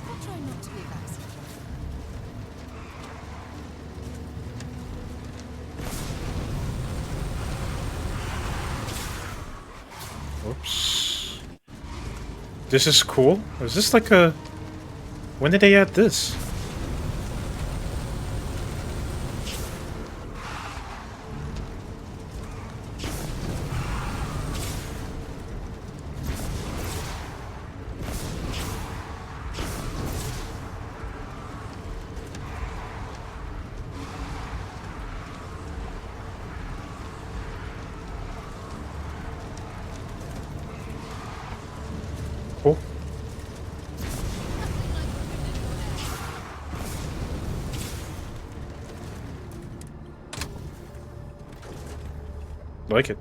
Speaker 10: I'll try not to be a backseat.
Speaker 1: Whoops. This is cool. Is this like a... When did they add this? Cool. Like it.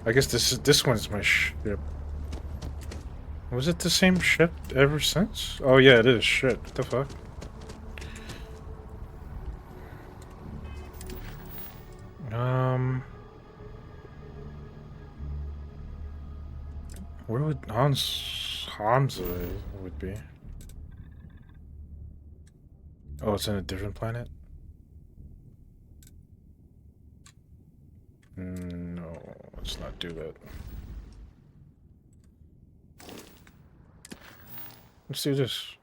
Speaker 1: I guess this one's my ship. Was it the same ship ever since? Oh yeah, it is. Shit. What the fuck? Where would Hamza would be? Oh, it's in a different planet? No, let's not do that. Let's do this.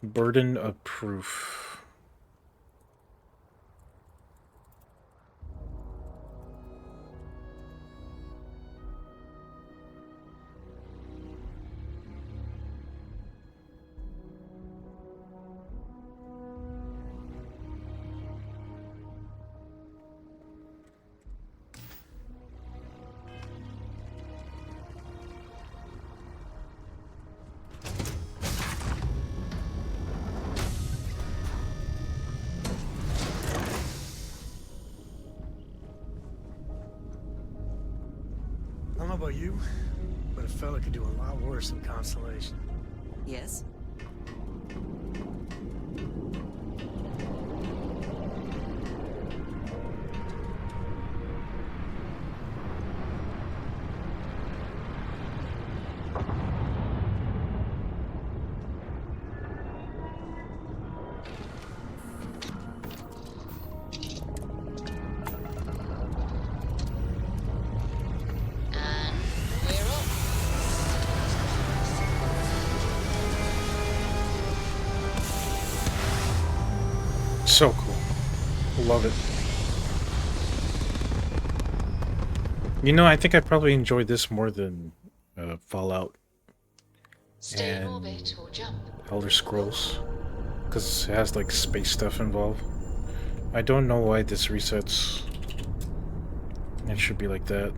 Speaker 1: Burden of proof.
Speaker 12: I don't know about you, but a fella could do a lot worse in Constellation.
Speaker 8: Yes?
Speaker 1: So cool. Love it. You know, I think I probably enjoyed this more than Fallout and Elder Scrolls, because it has like space stuff involved. I don't know why this resets. It should be like that.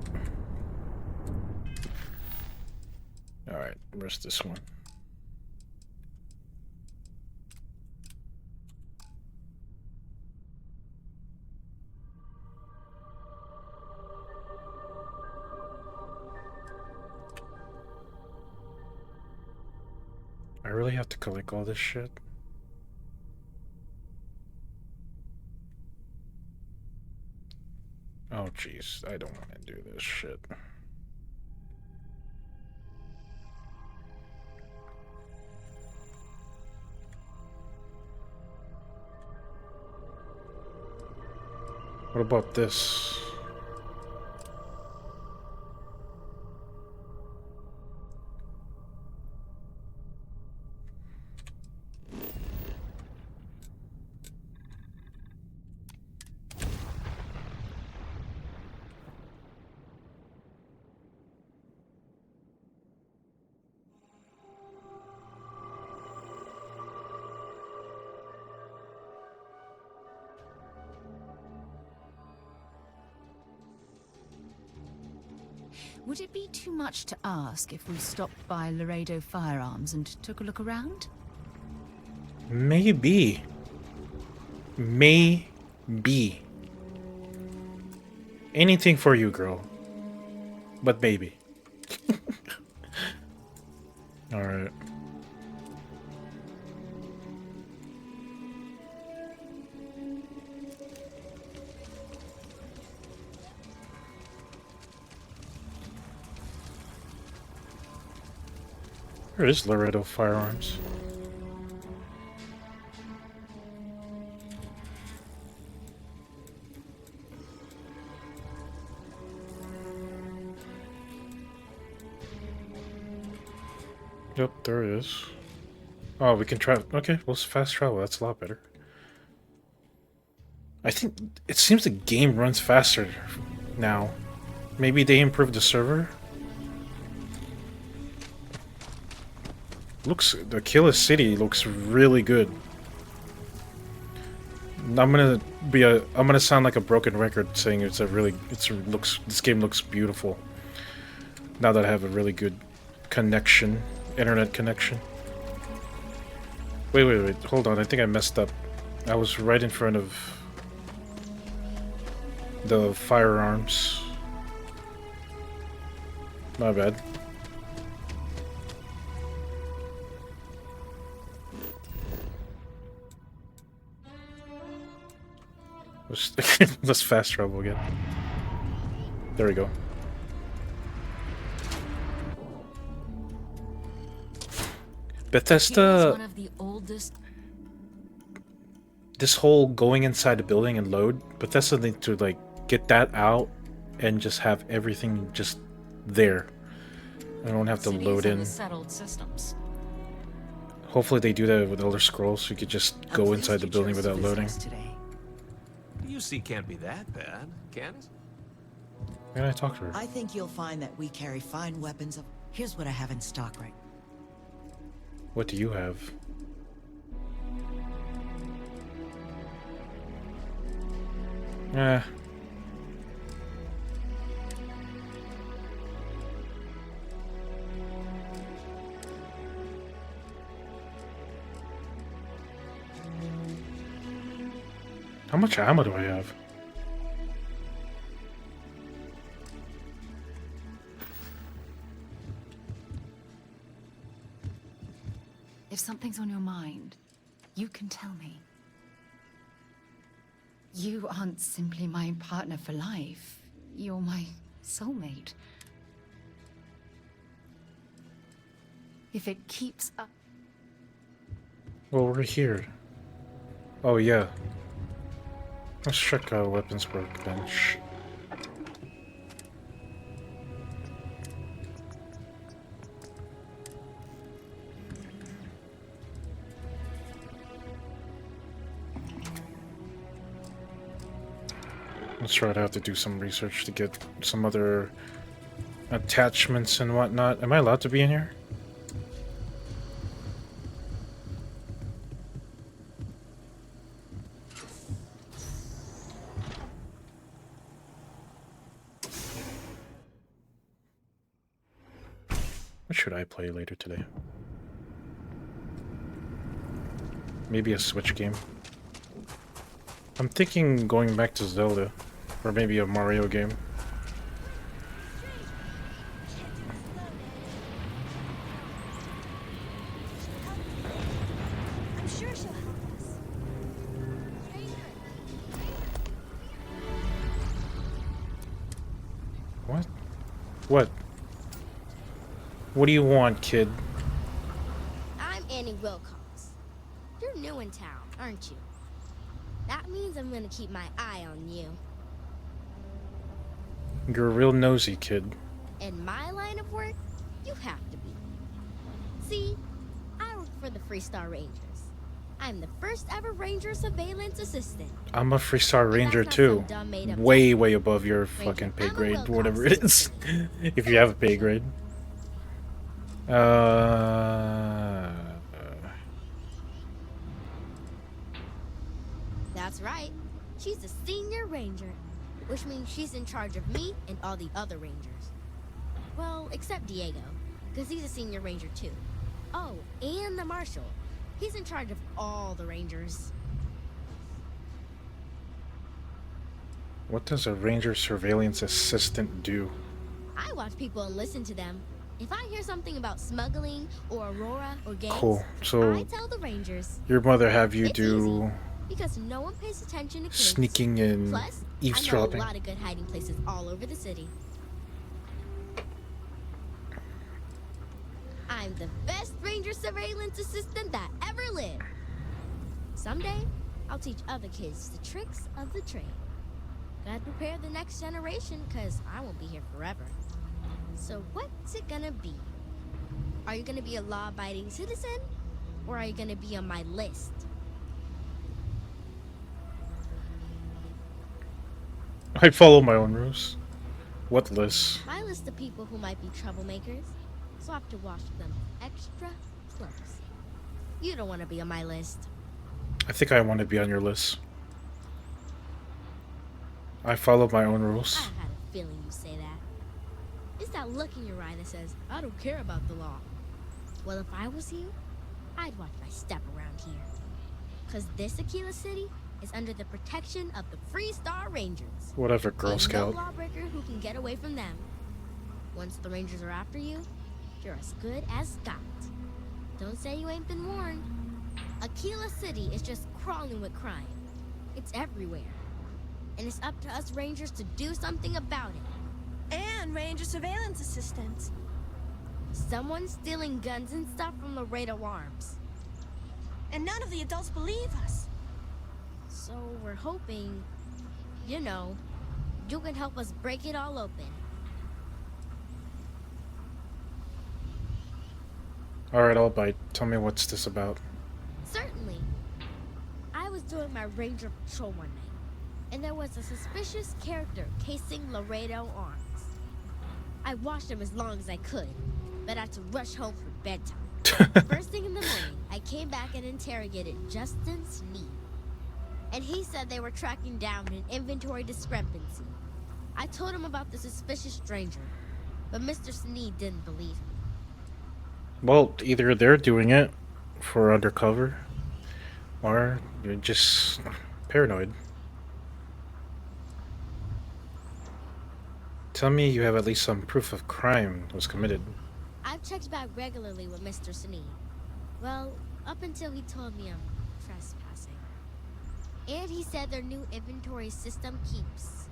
Speaker 1: Alright, where's this one? I really have to collect all this shit? Oh jeez, I don't want to do this shit. What about this?
Speaker 13: Would it be too much to ask if we stopped by Laredo Firearms and took a look around?
Speaker 1: Maybe. Maybe. Anything for you, girl. But maybe. Alright. Where is Laredo Firearms? Yep, there it is. Oh, we can travel. Okay, well, it's fast travel. That's a lot better. I think it seems the game runs faster now. Maybe they improved the server? The Killer City looks really good. I'm gonna sound like a broken record saying this game looks beautiful. Now that I have a really good connection, internet connection. Wait, hold on, I think I messed up. I was right in front of the firearms. My bad. Let's fast travel again. There we go. Bethesda.
Speaker 2: One of the oldest.
Speaker 1: This whole going inside the building and load. Bethesda needs to like get that out and just have everything just there. I don't have to load in.
Speaker 13: Settled systems.
Speaker 1: Hopefully they do that with Elder Scrolls, so you could just go inside the building without loading.
Speaker 15: UC can't be that bad, can it?
Speaker 1: Can I talk to her?
Speaker 16: I think you'll find that we carry fine weapons. Here's what I have in stock right.
Speaker 1: What do you have? How much ammo do I have?
Speaker 13: If something's on your mind, you can tell me. You aren't simply my partner for life. You're my soulmate. If it keeps up...
Speaker 1: Well, we're here. Oh, yeah. Let's check our weapons workbench. Let's try to have to do some research to get some other attachments and whatnot. Am I allowed to be in here? What should I play later today? Maybe a Switch game. I'm thinking going back to Zelda. Or maybe a Mario game. What? What do you want, kid?
Speaker 17: I'm Annie Wilcox. You're new in town, aren't you? That means I'm gonna keep my eye on you.
Speaker 1: You're a real nosy kid.
Speaker 17: In my line of work, you have to be. See, I work for the Freestar Rangers. I'm the first ever Ranger surveillance assistant.
Speaker 1: I'm a Freestar Ranger too. Way, way above your fucking pay grade, whatever it is. If you have a pay grade.
Speaker 17: That's right. She's a senior ranger, which means she's in charge of me and all the other rangers. Well, except Diego, because he's a senior ranger too. Oh, and the marshal. He's in charge of all the rangers.
Speaker 1: What does a Ranger surveillance assistant do?
Speaker 17: I watch people and listen to them. If I hear something about smuggling or Aurora or gangs,
Speaker 1: Cool. So
Speaker 17: I tell the rangers.
Speaker 1: your mother have you
Speaker 17: It's
Speaker 1: do
Speaker 17: easy, because no one pays attention to kids.
Speaker 1: sneaking and
Speaker 17: Plus,
Speaker 1: eavesdropping?
Speaker 17: I know a lot of good hiding places all over the city. I'm the best ranger surveillance assistant that ever lived. Someday, I'll teach other kids the tricks of the trade. Gotta prepare the next generation, because I won't be here forever. So what's it gonna be? Are you gonna be a law-abiding citizen? Or are you gonna be on my list?
Speaker 1: I follow my own rules. What list?
Speaker 17: My list of people who might be troublemakers, so I have to watch them extra close. You don't want to be on my list.
Speaker 1: I think I want to be on your list. I follow my own rules.
Speaker 17: I had a feeling you say that. It's that look in your eye that says, I don't care about the law. Well, if I was you, I'd watch my step around here. Because this Aquila City is under the protection of the Freestar Rangers.
Speaker 1: Whatever, Girl
Speaker 17: Ain't
Speaker 1: Scout.
Speaker 17: no lawbreaker who can get away from them. Once the Rangers are after you, you're as good as got. Don't say you ain't been warned. Aquila City is just crawling with crime. It's everywhere. And it's up to us Rangers to do something about it.
Speaker 18: And Ranger surveillance assistants.
Speaker 17: Someone's stealing guns and stuff from Laredo Arms.
Speaker 18: And none of the adults believe us.
Speaker 17: So we're hoping, you know, you can help us break it all open.
Speaker 1: Alright, I'll bite. Tell me what's this about.
Speaker 17: Certainly. I was doing my ranger patrol one night, and there was a suspicious character casing Laredo Arms. I watched him as long as I could, but I had to rush home for bedtime. First thing in the morning, I came back and interrogated Justin Sneed. And he said they were tracking down an inventory discrepancy. I told him about the suspicious stranger, but Mr. Sneed didn't believe me.
Speaker 1: Well, either they're doing it for undercover, or you're just paranoid. Tell me you have at least some proof of crime was committed.
Speaker 17: I've checked back regularly with Mr. Sneed. Well, up until he told me I'm trespassing. And he said their new inventory system keeps,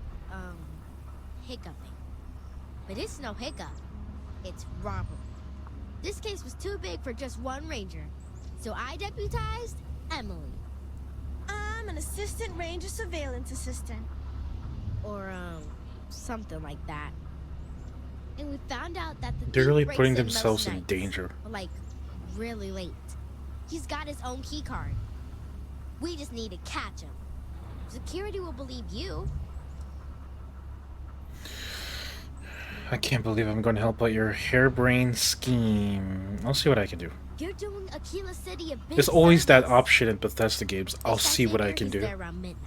Speaker 17: hiccuping. But it's no hiccup. It's robbery. This case was too big for just one ranger, so I deputized Emily.
Speaker 18: I'm an assistant ranger surveillance assistant.
Speaker 17: Or, something like that. And we found out that the
Speaker 1: They're
Speaker 17: thief
Speaker 1: really
Speaker 17: breaks
Speaker 1: putting
Speaker 17: in most
Speaker 1: themselves in
Speaker 17: nights,
Speaker 1: danger.
Speaker 17: like, really late. He's got his own key card. We just need to catch him. Security will believe you.
Speaker 1: I can't believe I'm going to help out your harebrained scheme. I'll see what I can do.
Speaker 17: You're doing Aquila City a big
Speaker 1: There's always that
Speaker 17: service.
Speaker 1: option in Bethesda games. I'll see what I can
Speaker 17: He's
Speaker 1: do.
Speaker 17: there around midnight.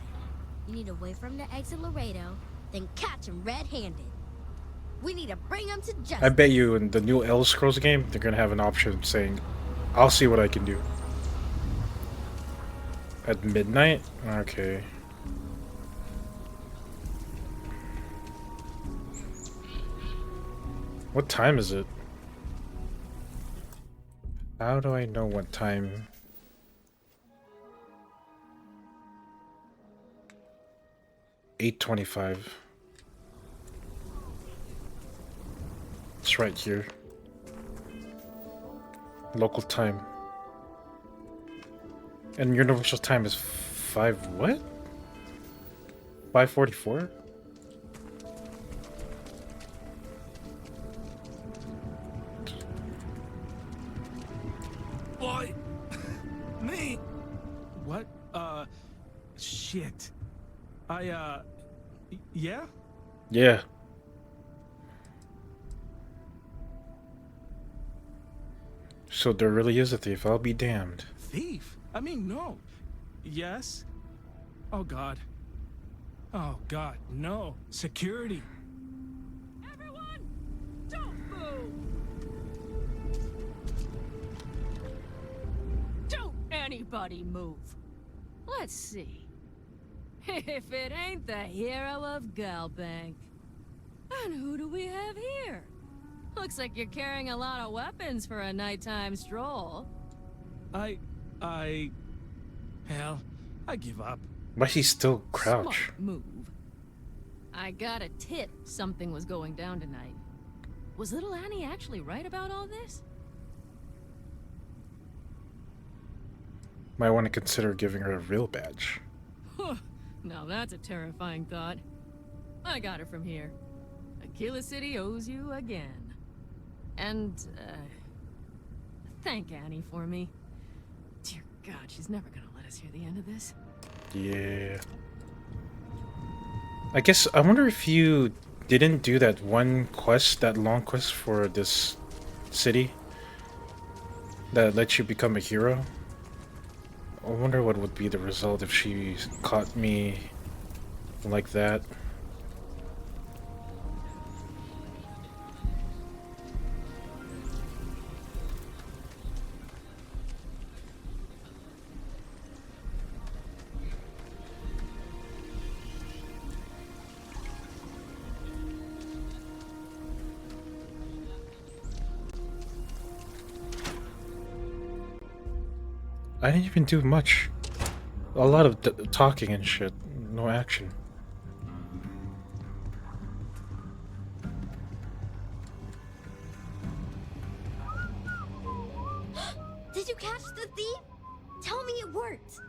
Speaker 17: You need to wait for him to exit Laredo, then catch him red-handed. We need to bring him to justice.
Speaker 1: I bet you in the new Elder Scrolls game, they're going to have an option saying, I'll see what I can do. At midnight? Okay. What time is it? How do I know what time? $8:25. it's right here. Local time. And universal time is 5 what? 5:44?
Speaker 19: Why? Me? What? Shit. Yeah?
Speaker 1: Yeah. So there really is a thief, I'll be damned.
Speaker 19: Thief? I mean, no. Yes? Oh, God. Oh, God, no. Security.
Speaker 9: Everyone, don't move! Don't anybody move. Let's see. If it ain't the hero of Galbank. And who do we have here? Looks like you're carrying a lot of weapons for a nighttime stroll.
Speaker 19: Hell, I give up.
Speaker 1: Why he still crouch?
Speaker 9: Smart move. I got a tip something was going down tonight. Was little Annie actually right about all this?
Speaker 1: Might want to consider giving her a real badge.
Speaker 9: Now that's a terrifying thought. I got it from here. Aquila City owes you again. And, thank Annie for me. Dear God, she's never gonna let us hear the end of this.
Speaker 1: Yeah. I guess, I wonder if you didn't do that one quest, that long quest for this city that lets you become a hero. I wonder what would be the result if she caught me like that. I didn't even do much. A lot of talking and shit. No action.
Speaker 18: Did you catch the thief? Tell me it worked.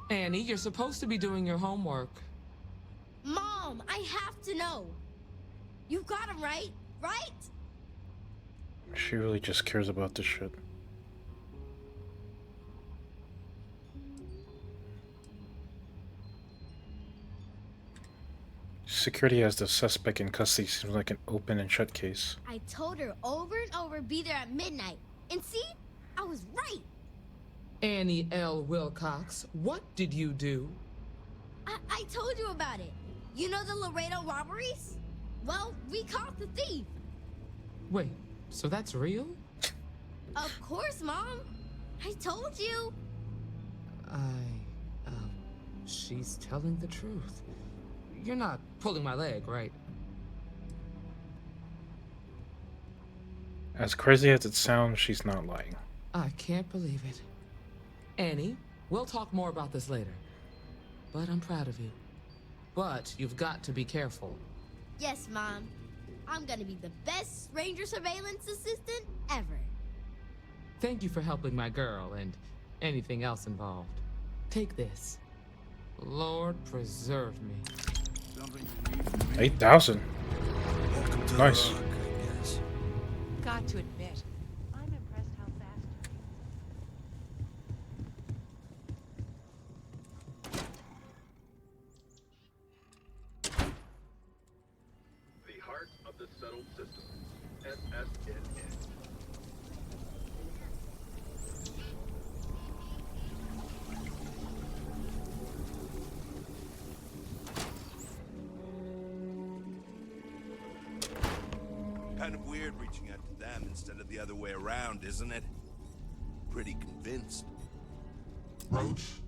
Speaker 20: Annie, you're supposed to be doing your homework.
Speaker 18: Mom, I have to know. You got him right? Right?
Speaker 1: She really just cares about this shit. Security has the suspect in custody seems like an open and shut case.
Speaker 18: I told her over and over be there at midnight. And see? I was right.
Speaker 20: Annie L. Wilcox, what did you do?
Speaker 18: I told you about it. You know the Laredo robberies? Well, we caught the thief.
Speaker 20: Wait, so that's real?
Speaker 18: Of course, Mom. I told you.
Speaker 20: She's telling the truth. You're not pulling my leg, right?
Speaker 1: As crazy as it sounds, she's not lying.
Speaker 20: I can't believe it. Annie, we'll talk more about this later. But I'm proud of you. But you've got to be careful.
Speaker 18: Yes, Mom. I'm gonna be the best ranger surveillance assistant ever.
Speaker 20: Thank you for helping my girl and anything else involved. Take this. Lord preserve me.
Speaker 1: 8,000. Nice.
Speaker 6: Got to admit, I'm impressed how fast.
Speaker 21: The heart of the settled system. SSNN.
Speaker 22: Kind of weird reaching out to them instead of the other way around, isn't it? Pretty convinced. Roach?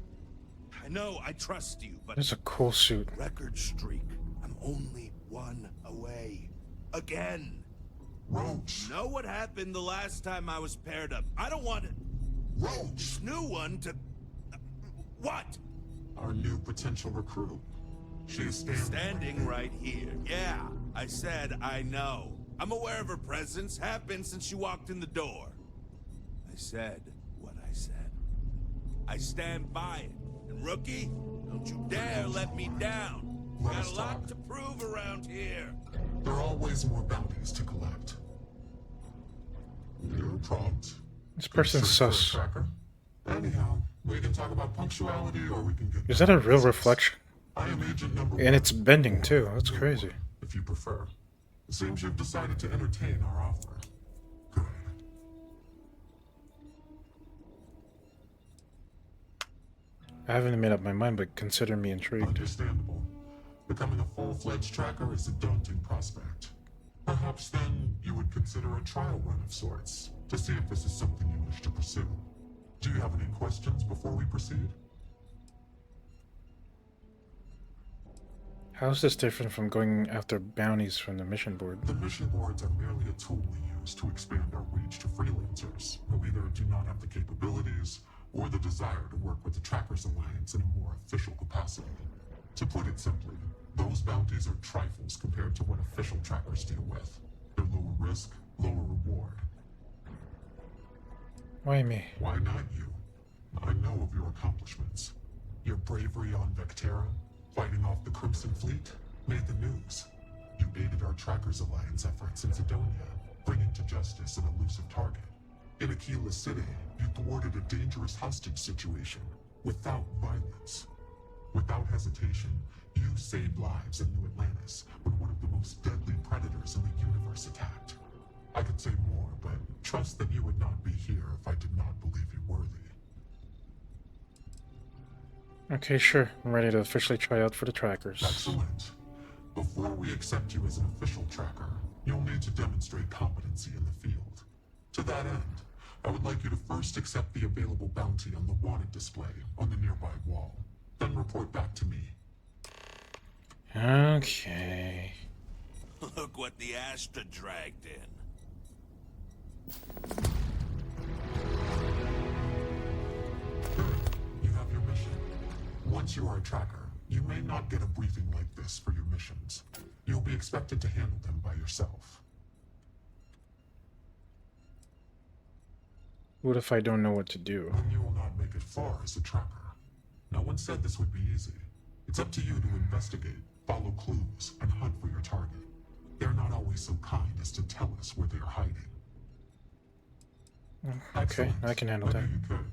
Speaker 22: I know, I trust you, but...
Speaker 1: That's a cool suit.
Speaker 22: Record streak. I'm only one away. Again. Roach. Know what happened the last time I was paired up? I don't want it. Roach. This new one to... What?
Speaker 23: Our new potential recruit. She is
Speaker 22: standing right here. Yeah, I said I know. I'm aware of her presence, have been since she walked in the door. I said what I said. I stand by it. And rookie, don't you dare let me down. Got a lot to prove around here.
Speaker 3: There are always more bounties to collect. You're prompt.
Speaker 1: This person's sus.
Speaker 3: Tracker. Anyhow, we can talk about punctuality or we can get...
Speaker 1: Is that a real reflection?
Speaker 3: I am agent number 1.
Speaker 1: And it's bending too. That's crazy.
Speaker 3: If you prefer. It seems you've decided to entertain our offer. Good.
Speaker 1: I haven't made up my mind, but consider me intrigued.
Speaker 3: Understandable. Becoming a full-fledged tracker is a daunting prospect. Perhaps then you would consider a trial run of sorts to see if this is something you wish to pursue. Do you have any questions before we proceed?
Speaker 1: How is this different from going after bounties from the mission board?
Speaker 3: The mission boards are merely a tool we use to expand our reach to freelancers who either do not have the capabilities or the desire to work with the Trackers Alliance in a more official capacity. To put it simply, those bounties are trifles compared to what official trackers deal with. They're lower risk, lower reward.
Speaker 1: Why me?
Speaker 3: Why not you? I know of your accomplishments. Your bravery on Vectera, fighting off the Crimson Fleet, made the news. You aided our Trackers Alliance efforts in Sidonia, bringing to justice an elusive target. In Aquila City, you thwarted a dangerous hostage situation without violence. Without hesitation, you saved lives in New Atlantis when one of the most deadly predators in the universe attacked. I could say more, but trust that you would not be here if I did not believe you worthy.
Speaker 1: Okay, sure. I'm ready to officially try out for the Trackers.
Speaker 3: Excellent. Before we accept you as an official tracker, you'll need to demonstrate competency in the field. To that end, I would like you to first accept the available bounty on the wanted display on the nearby wall. Then report back to me.
Speaker 1: Okay.
Speaker 22: Look what the Astra dragged in.
Speaker 3: You have your mission. Once you are a tracker, you may not get a briefing like this for your missions. You'll be expected to handle them by yourself.
Speaker 1: What if I don't know what to do?
Speaker 3: Then you will not make it far as a tracker. No one said this would be easy. It's up to you to investigate, follow clues, and hunt for your target. They're not always so kind as to tell us where they are hiding.
Speaker 1: Okay,
Speaker 3: Excellent.
Speaker 1: I can handle
Speaker 3: I
Speaker 1: that.
Speaker 3: knew you could.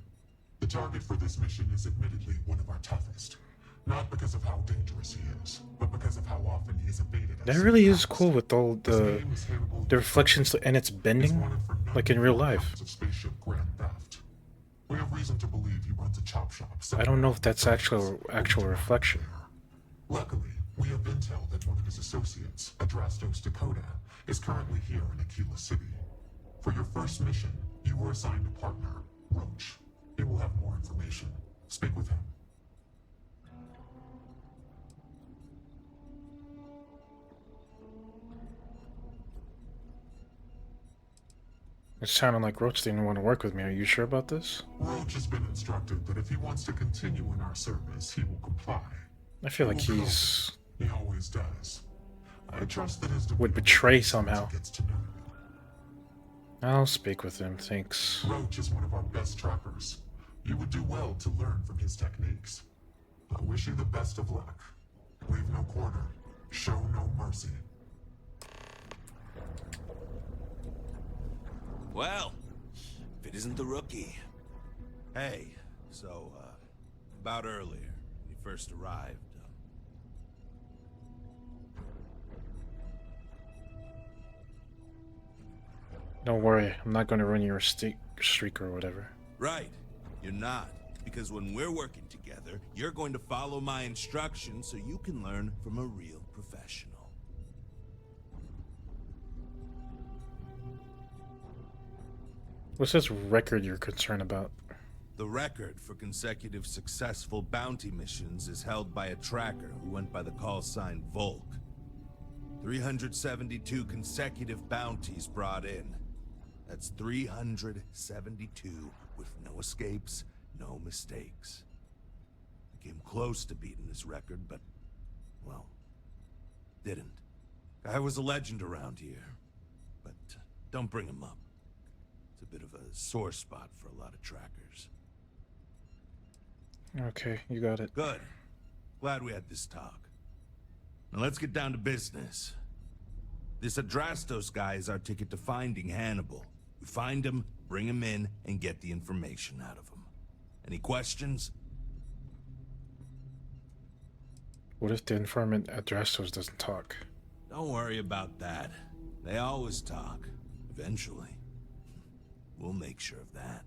Speaker 3: The target for this mission is admittedly one of our toughest. Not because of how dangerous he is, but because of how often he is evaded.
Speaker 1: That really is cool with all the reflections and it's bending, like in real life.
Speaker 3: Spaceship grand theft. We have reason to believe he runs a chop shop.
Speaker 1: I don't know if that's actual reflection.
Speaker 3: Luckily, we have intel that one of his associates, Adrastos Dakota, is currently here in Aquila City. For your first mission, you were assigned a partner, Roach. He will have more information. Speak with him.
Speaker 1: It sounded like Roach didn't want to work with me. Are you sure about this?
Speaker 3: Roach has been instructed that if he wants to continue in our service, he will comply.
Speaker 1: I feel like
Speaker 3: He always does. I trust that his
Speaker 1: would betray somehow.
Speaker 3: gets to know you.
Speaker 1: I'll speak with him, thanks.
Speaker 3: Roach is one of our best trackers. You would do well to learn from his techniques. I wish you the best of luck. Leave no quarter. Show no mercy.
Speaker 22: Well, if it isn't the rookie. Hey, so, about earlier, when you first arrived.
Speaker 1: Don't worry, I'm not going to run your streak or whatever.
Speaker 22: Right, you're not. Because when we're working together, you're going to follow my instructions so you can learn from a real professional.
Speaker 1: What's this record you're concerned about?
Speaker 22: The record for consecutive successful bounty missions is held by a tracker who went by the call sign Volk. 372 consecutive bounties brought in. That's 372 with no escapes, no mistakes. I came close to beating this record, but, well, didn't. I was a legend around here. but don't bring him up. It's a bit of a sore spot for a lot of trackers.
Speaker 1: Okay, you got it.
Speaker 22: Good. Glad we had this talk. Now let's get down to business. This Adrastos guy is our ticket to finding Hannibal. We find him, bring him in, and get the information out of him. Any questions?
Speaker 1: What if the informant Adrastos doesn't talk?
Speaker 22: Don't worry about that. They always talk. Eventually. We'll make sure of that.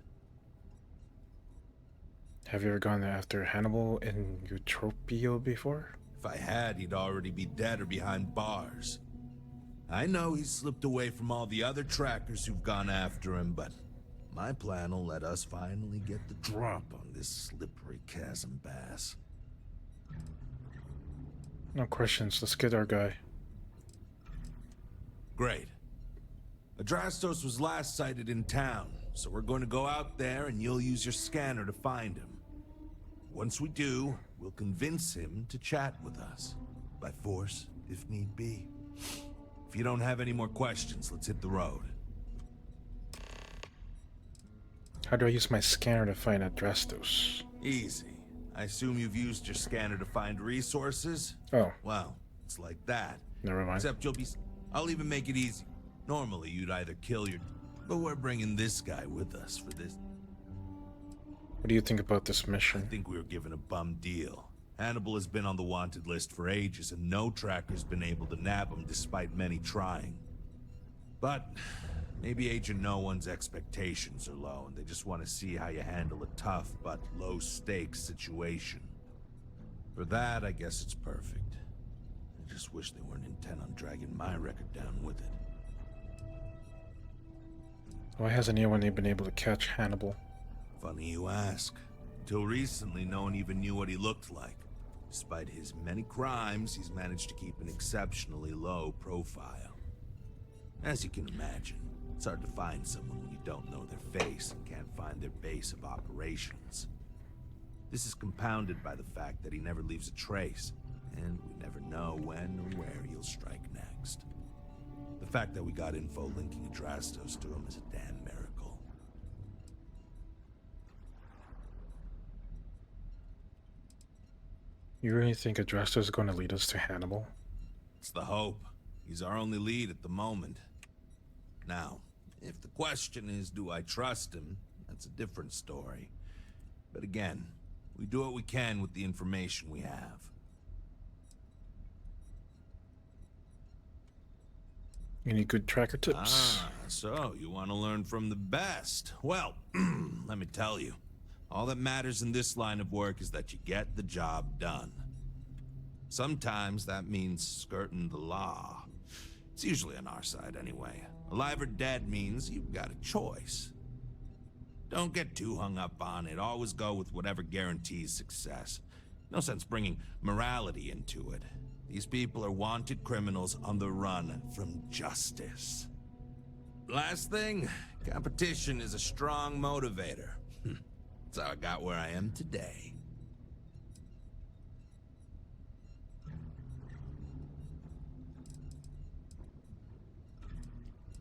Speaker 1: Have you ever gone after Hannibal in Eutropia before?
Speaker 22: If I had, he'd already be dead or behind bars. I know he's slipped away from all the other trackers who've gone after him, but my plan will let us finally get the drop on this slippery chasm bass.
Speaker 1: No questions, let's get our guy.
Speaker 22: Great. Adrastos was last sighted in town, so we're going to go out there and you'll use your scanner to find him. Once we do, we'll convince him to chat with us. By force, if need be. If you don't have any more questions, let's hit the road.
Speaker 1: How do I use my scanner to find Adrastos?
Speaker 22: Easy. I assume you've used your scanner to find resources?
Speaker 1: Oh.
Speaker 22: Well, it's like that.
Speaker 1: Never mind.
Speaker 22: Except you'll be... I'll even make it easy. Normally, you'd either kill your... But we're bringing this guy with us for this.
Speaker 1: What do you think about this mission?
Speaker 22: I think we were given a bum deal. Hannibal has been on the wanted list for ages, and no tracker's been able to nab him despite many trying. But maybe Agent No One's expectations are low, and they just want to see how you handle a tough but low-stakes situation. For that, I guess it's perfect. I just wish they weren't intent on dragging my record down with it.
Speaker 1: Why hasn't anyone been able to catch Hannibal?
Speaker 22: Funny you ask. Until recently, no one even knew what he looked like. Despite his many crimes, he's managed to keep an exceptionally low profile. As you can imagine, it's hard to find someone when you don't know their face and can't find their base of operations. This is compounded by the fact that he never leaves a trace, and we never know when or where he'll strike next. The fact that we got info linking Adrastos to him is a damn miracle.
Speaker 1: You really think Adrastos is going to lead us to Hannibal?
Speaker 22: It's the hope. He's our only lead at the moment. Now, if the question is, do I trust him? That's a different story. But again, we do what we can with the information we have.
Speaker 1: Any good tracker tips?
Speaker 22: So you want to learn from the best? Well, let me tell you. All that matters in this line of work is that you get the job done. Sometimes that means skirting the law. It's usually on our side anyway. Alive or dead means you've got a choice. Don't get too hung up on it. Always go with whatever guarantees success. No sense bringing morality into it. These people are wanted criminals on the run from justice. Last thing, competition is a strong motivator. That's how I got where I am today.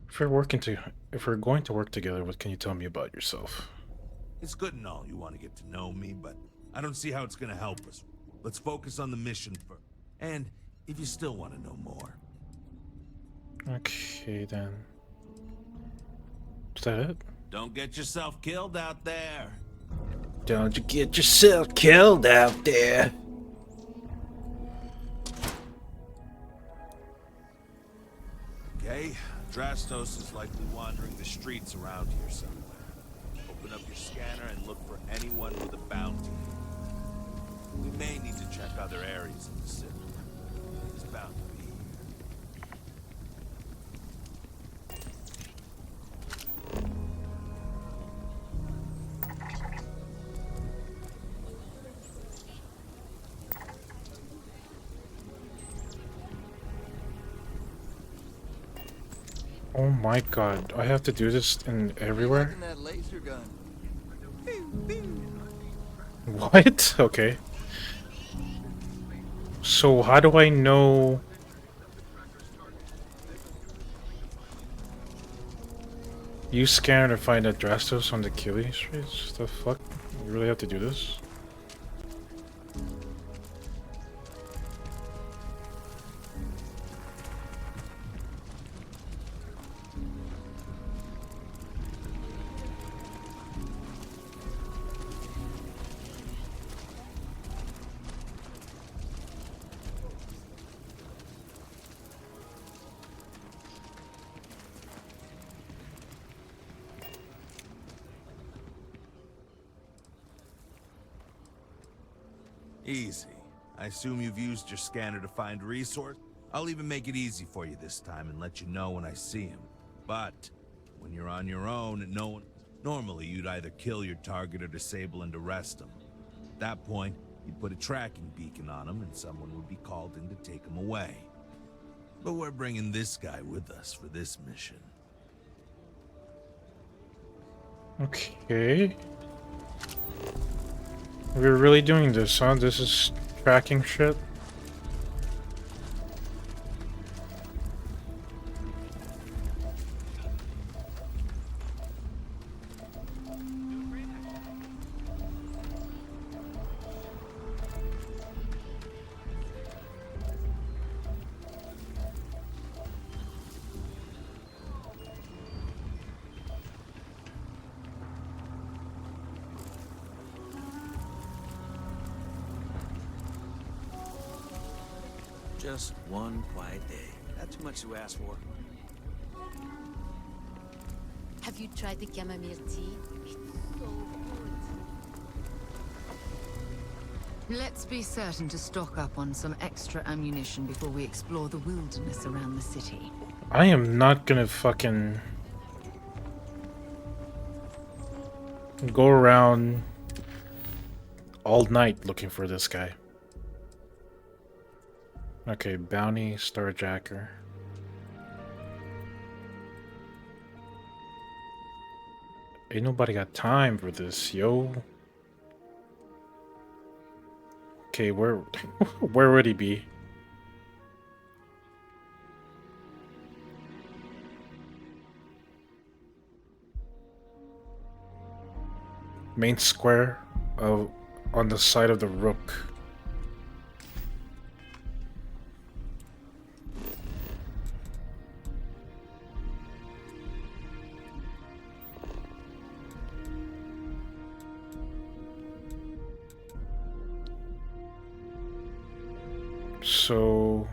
Speaker 1: If we're going to work together, what can you tell me about yourself?
Speaker 22: It's good and all you want to get to know me, but I don't see how it's going to help us. Let's focus on the mission first. And if you still want to know more.
Speaker 1: Okay, then. Is that it?
Speaker 22: Don't get yourself killed out there.
Speaker 1: Don't you get yourself killed out there.
Speaker 22: Okay, Adrastos is likely wandering the streets around here somewhere. Open up your scanner and look for anyone with a bounty. We may need to check other areas of the city. He's bound to be here.
Speaker 1: Oh my god, I have to do this in everywhere?
Speaker 4: That laser gun.
Speaker 1: What? Okay. So how do I know Use scanner to find addresses on the killing streets? The fuck? You really have to do this?
Speaker 22: Easy. I assume you've used your scanner to find resource? I'll even make it easy for you this time and let you know when I see him. But when you're on your own and no one... Normally, you'd either kill your target or disable and arrest him. At that point, you'd put a tracking beacon on him and someone would be called in to take him away. But we're bringing this guy with us for this mission.
Speaker 1: Okay. We're really doing this, huh? This is tracking shit?
Speaker 15: Just one quiet day. Not too much to ask for.
Speaker 18: Have you tried the chamomile tea? It's so good.
Speaker 13: Let's be certain to stock up on some extra ammunition before we explore the wilderness around the city.
Speaker 1: I am not gonna fucking go around all night looking for this guy. Okay, bounty, starjacker. Ain't nobody got time for this, yo. Okay, where would he be? Main square of on the side of the Rook. So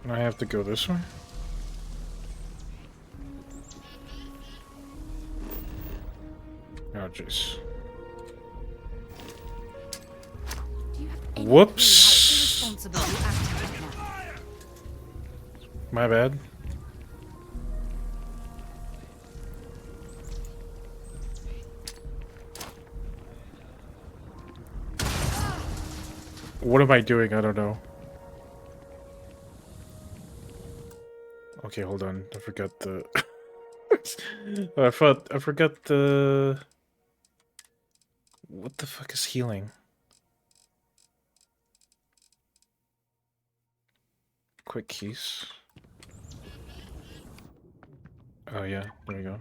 Speaker 1: I have to go this way? Oh jeez. Whoops. My bad. What am I doing? I don't know. Okay, hold on. I forgot the... I forgot the... What the fuck is healing? Quick keys. Oh yeah, there we go.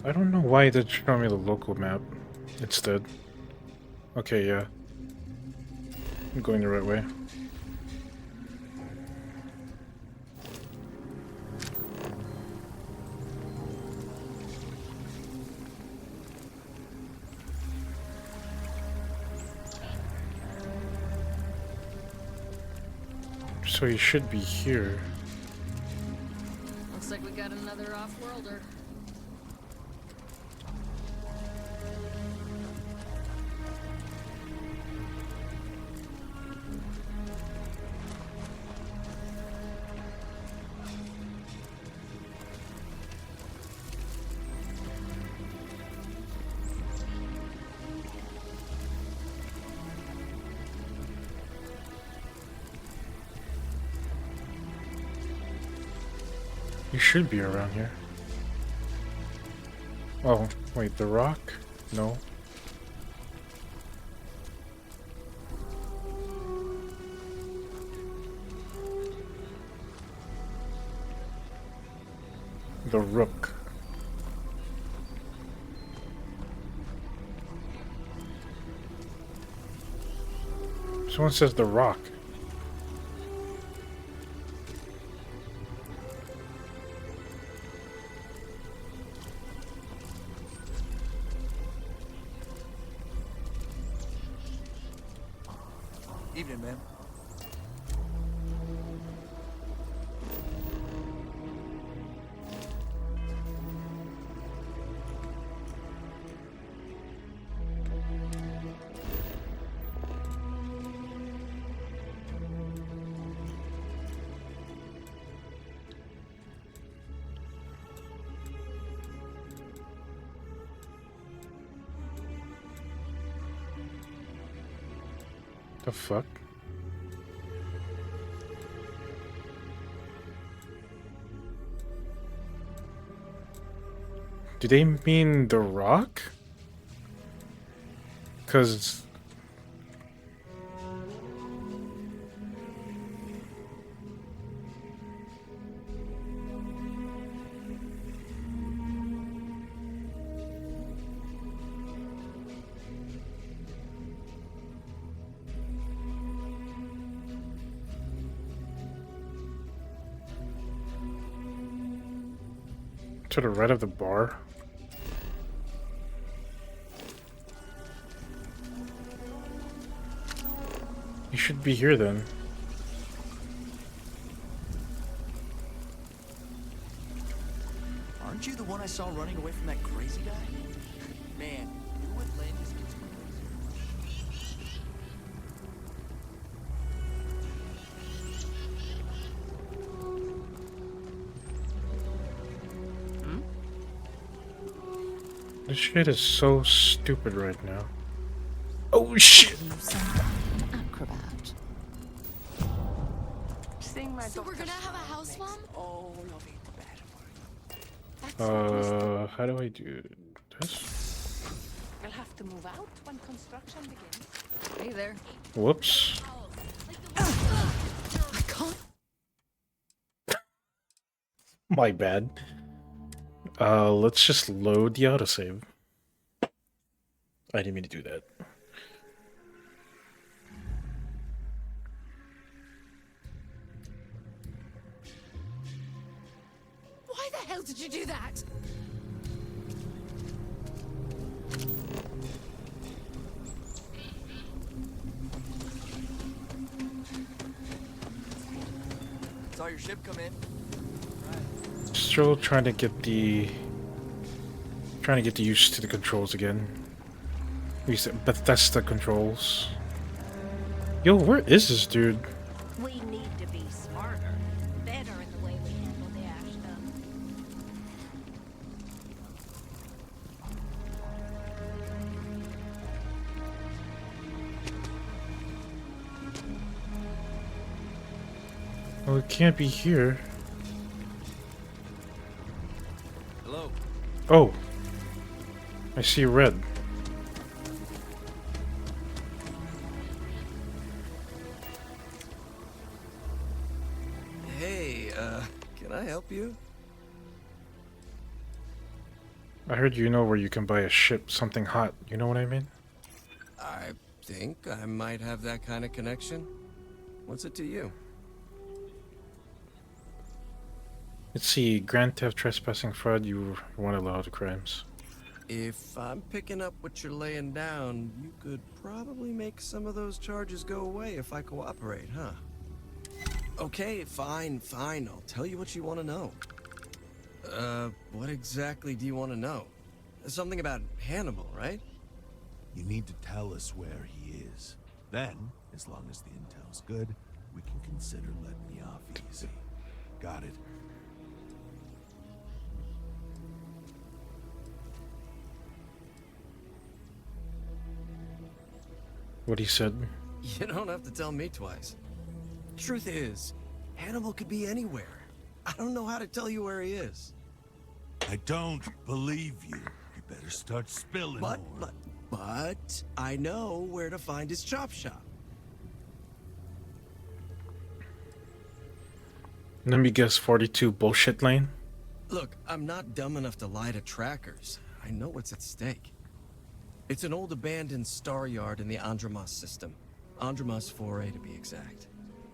Speaker 1: I don't know why it did show me the local map instead. Okay, yeah. I'm going the right way. So he should be here.
Speaker 9: Looks like we got another off-worlder.
Speaker 1: should be around here. Oh, wait, the rock? No. The rook. Someone says the rock.
Speaker 4: Evening, ma'am.
Speaker 1: The fuck? Do they mean the rock? 'Cause to the right of the bar. You should be here then.
Speaker 4: Aren't you the one I saw running away from that crazy guy? Man, who would land his kids
Speaker 1: This shit is so stupid right now. Oh shit!
Speaker 13: Acrobat.
Speaker 2: So we're gonna have a house, Mom?
Speaker 1: How do I do this?
Speaker 5: We'll have to move out when construction begins.
Speaker 2: Hey there.
Speaker 1: Whoops.
Speaker 13: I can't.
Speaker 1: My bad. Let's just load the autosave. I didn't mean to do that.
Speaker 2: Why the hell did you do that?
Speaker 4: Saw your ship come in.
Speaker 1: Still trying to get the used to the controls again. These Bethesda controls. Yo, where is this dude?
Speaker 18: We need to be smarter, better in the way we handle the ash stuff.
Speaker 1: Oh, it can't be here.
Speaker 4: Hello.
Speaker 1: Oh. I see red.
Speaker 15: Hey, can I help you?
Speaker 1: I heard you know where you can buy a ship, something hot. You know what I mean?
Speaker 15: I think I might have that kind of connection. What's it to you?
Speaker 1: Let's see, grand theft, trespassing, fraud, you want a lot of crimes.
Speaker 15: If I'm picking up what you're laying down, you could probably make some of those charges go away if I cooperate, huh? Okay, fine. I'll tell you what you want to know. What exactly do you want to know? Something about Hannibal, right?
Speaker 22: You need to tell us where he is. Then, as long as the intel's good, we can consider letting you off easy. Got it?
Speaker 1: What he said.
Speaker 15: You don't have to tell me twice. Truth is, Hannibal could be anywhere. I don't know how to tell you where he is.
Speaker 22: I don't believe you. You better start spilling more.
Speaker 15: But I know where to find his chop shop.
Speaker 1: Let me guess, 42 bullshit lane?
Speaker 15: Look, I'm not dumb enough to lie to trackers. I know what's at stake. It's an old abandoned star yard in the Andromos system. Andromos 4A to be exact.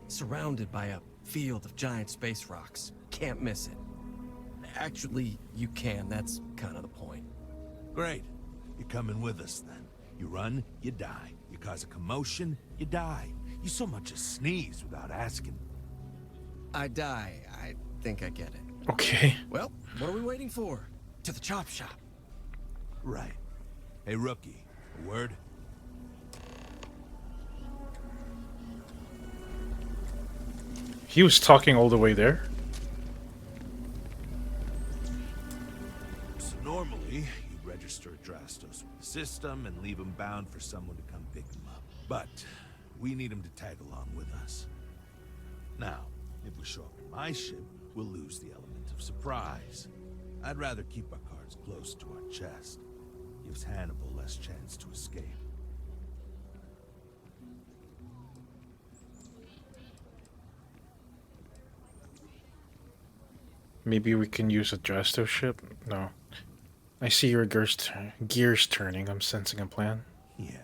Speaker 15: Surrounded by a field of giant space rocks. Can't miss it. Actually, you can. That's kind of the point.
Speaker 22: Great. You're coming with us then. You run, you die. You cause a commotion, you die. You so much as sneeze without asking.
Speaker 15: I die. I think I get it.
Speaker 1: Okay.
Speaker 15: Well, what are we waiting for? To the chop shop.
Speaker 22: Right. Hey, rookie. A word?
Speaker 1: He was talking all the way there.
Speaker 22: So normally, you register Drastos with the system and leave him bound for someone to come pick him up. But we need him to tag along with us. Now, if we show up in my ship, we'll lose the element of surprise. I'd rather keep our cards close to our chest. Gives Hannibal less chance to escape.
Speaker 1: Maybe we can use a Drasto ship? No. I see your gears turning. I'm sensing a plan.
Speaker 22: Yeah,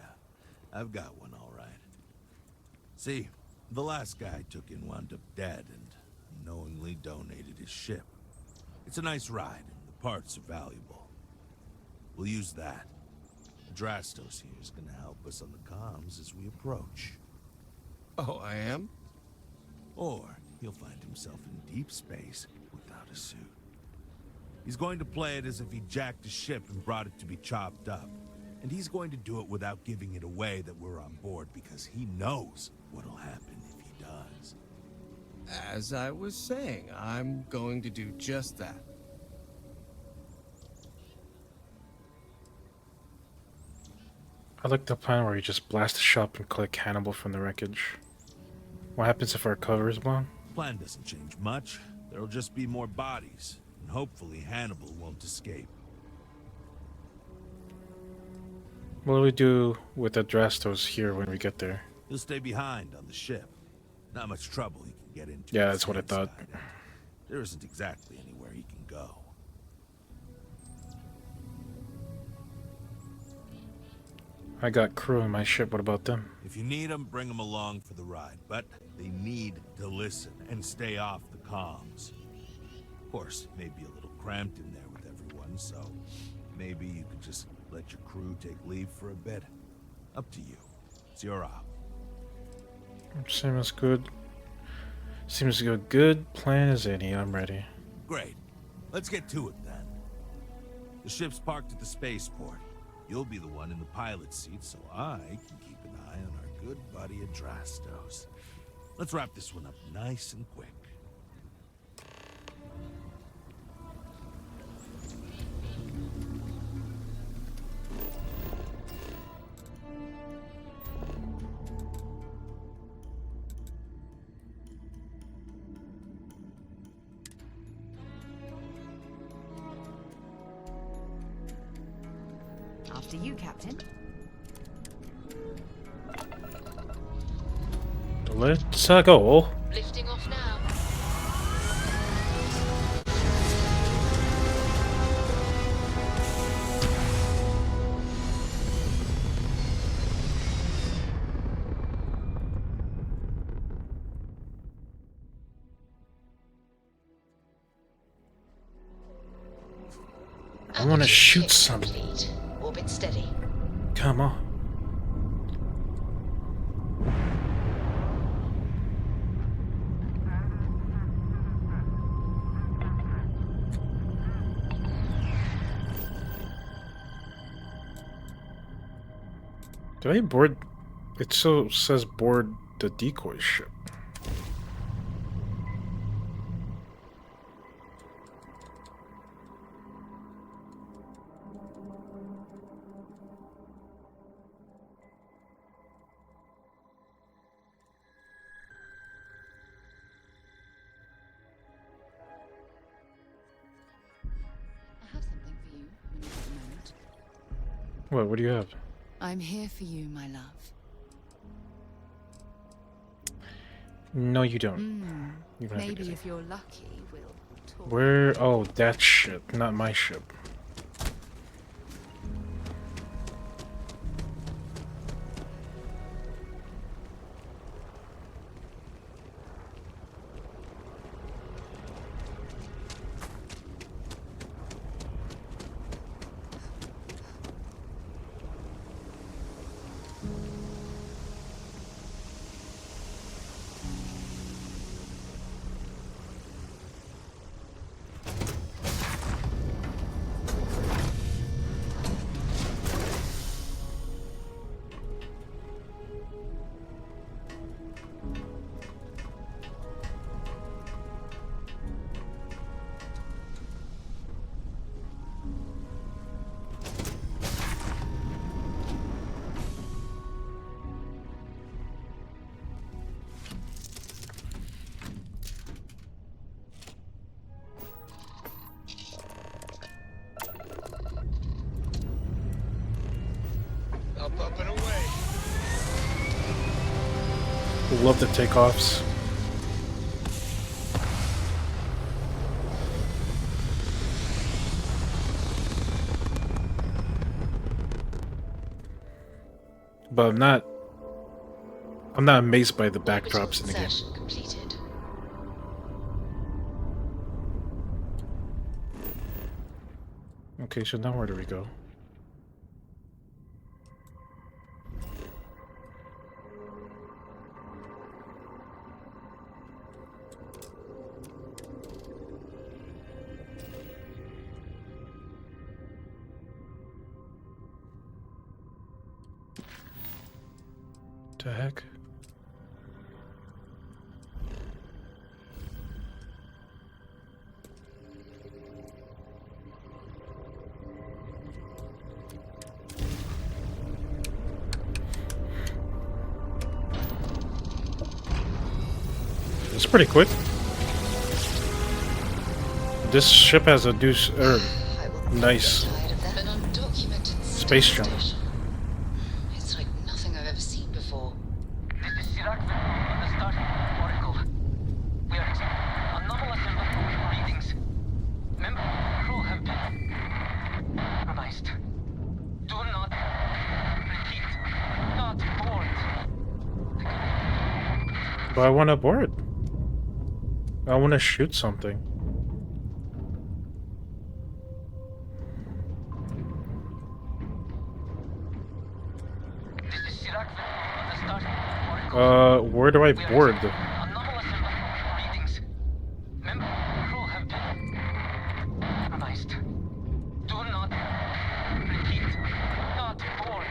Speaker 22: I've got one all right. See, the last guy I took in wound up dead and unknowingly donated his ship. It's a nice ride, and the parts are valuable. We'll use that. Drastos here is going to help us on the comms as we approach.
Speaker 15: Oh, I am?
Speaker 22: Or he'll find himself in deep space without a suit. He's going to play it as if he jacked a ship and brought it to be chopped up. And he's going to do it without giving it away that we're on board because he knows what'll happen if he does.
Speaker 15: As I was saying, I'm going to do just that.
Speaker 1: I like the plan where you just blast the shop and collect Hannibal from the wreckage. What happens if our cover is blown?
Speaker 22: Plan doesn't change much. There'll just be more bodies, and hopefully Hannibal won't escape.
Speaker 1: What do we do with the Drastos here when we get there?
Speaker 22: He'll stay behind on the ship. Not much trouble he can get into.
Speaker 1: Yeah, that's what I thought.
Speaker 22: There isn't exactly anywhere he can go.
Speaker 1: I got crew in my ship. What about them?
Speaker 22: If you need them, bring them along for the ride. But they need to listen and stay off the comms. Of course, it may be a little cramped in there with everyone, so maybe you could just let your crew take leave for a bit. Up to you. It's your op.
Speaker 1: Seems good. Seems to go good plan as any. I'm ready.
Speaker 22: Great. Let's get to it then. The ship's parked at the spaceport. You'll be the one in the pilot's seat, so I can keep an eye on our good buddy Adrastos. Let's wrap this one up nice and quick.
Speaker 7: After you, Captain.
Speaker 1: Let's go.
Speaker 13: Lifting off now.
Speaker 1: I want to shoot something.
Speaker 13: Orbit steady.
Speaker 1: Come on. Did I board? It so says board the decoy ship. What do you have?
Speaker 13: I'm here for you, my love.
Speaker 1: No, you don't. You don't have
Speaker 13: Maybe
Speaker 1: anything.
Speaker 13: if you're lucky, we'll talk.
Speaker 1: Where? Oh, that ship, not my ship.
Speaker 7: Up and away.
Speaker 1: Love the takeoffs. But I'm not amazed by the backdrops in the game.
Speaker 13: Completed.
Speaker 1: Okay, so now where do we go? The heck? It's pretty quick. This ship has a nice space jump.
Speaker 13: It's like nothing I've ever seen before.
Speaker 4: This is Chirac from the Starfield Oracle. We are expecting anomalous readings. Member crew have been compromised. Do not repeat. Not board.
Speaker 1: But I want to board. I want to shoot something.
Speaker 4: This is Chirac from the Starfield Oracle.
Speaker 1: Where do I board?
Speaker 4: Anomalous readings. Member crew have been compromised. Do not repeat. Not board.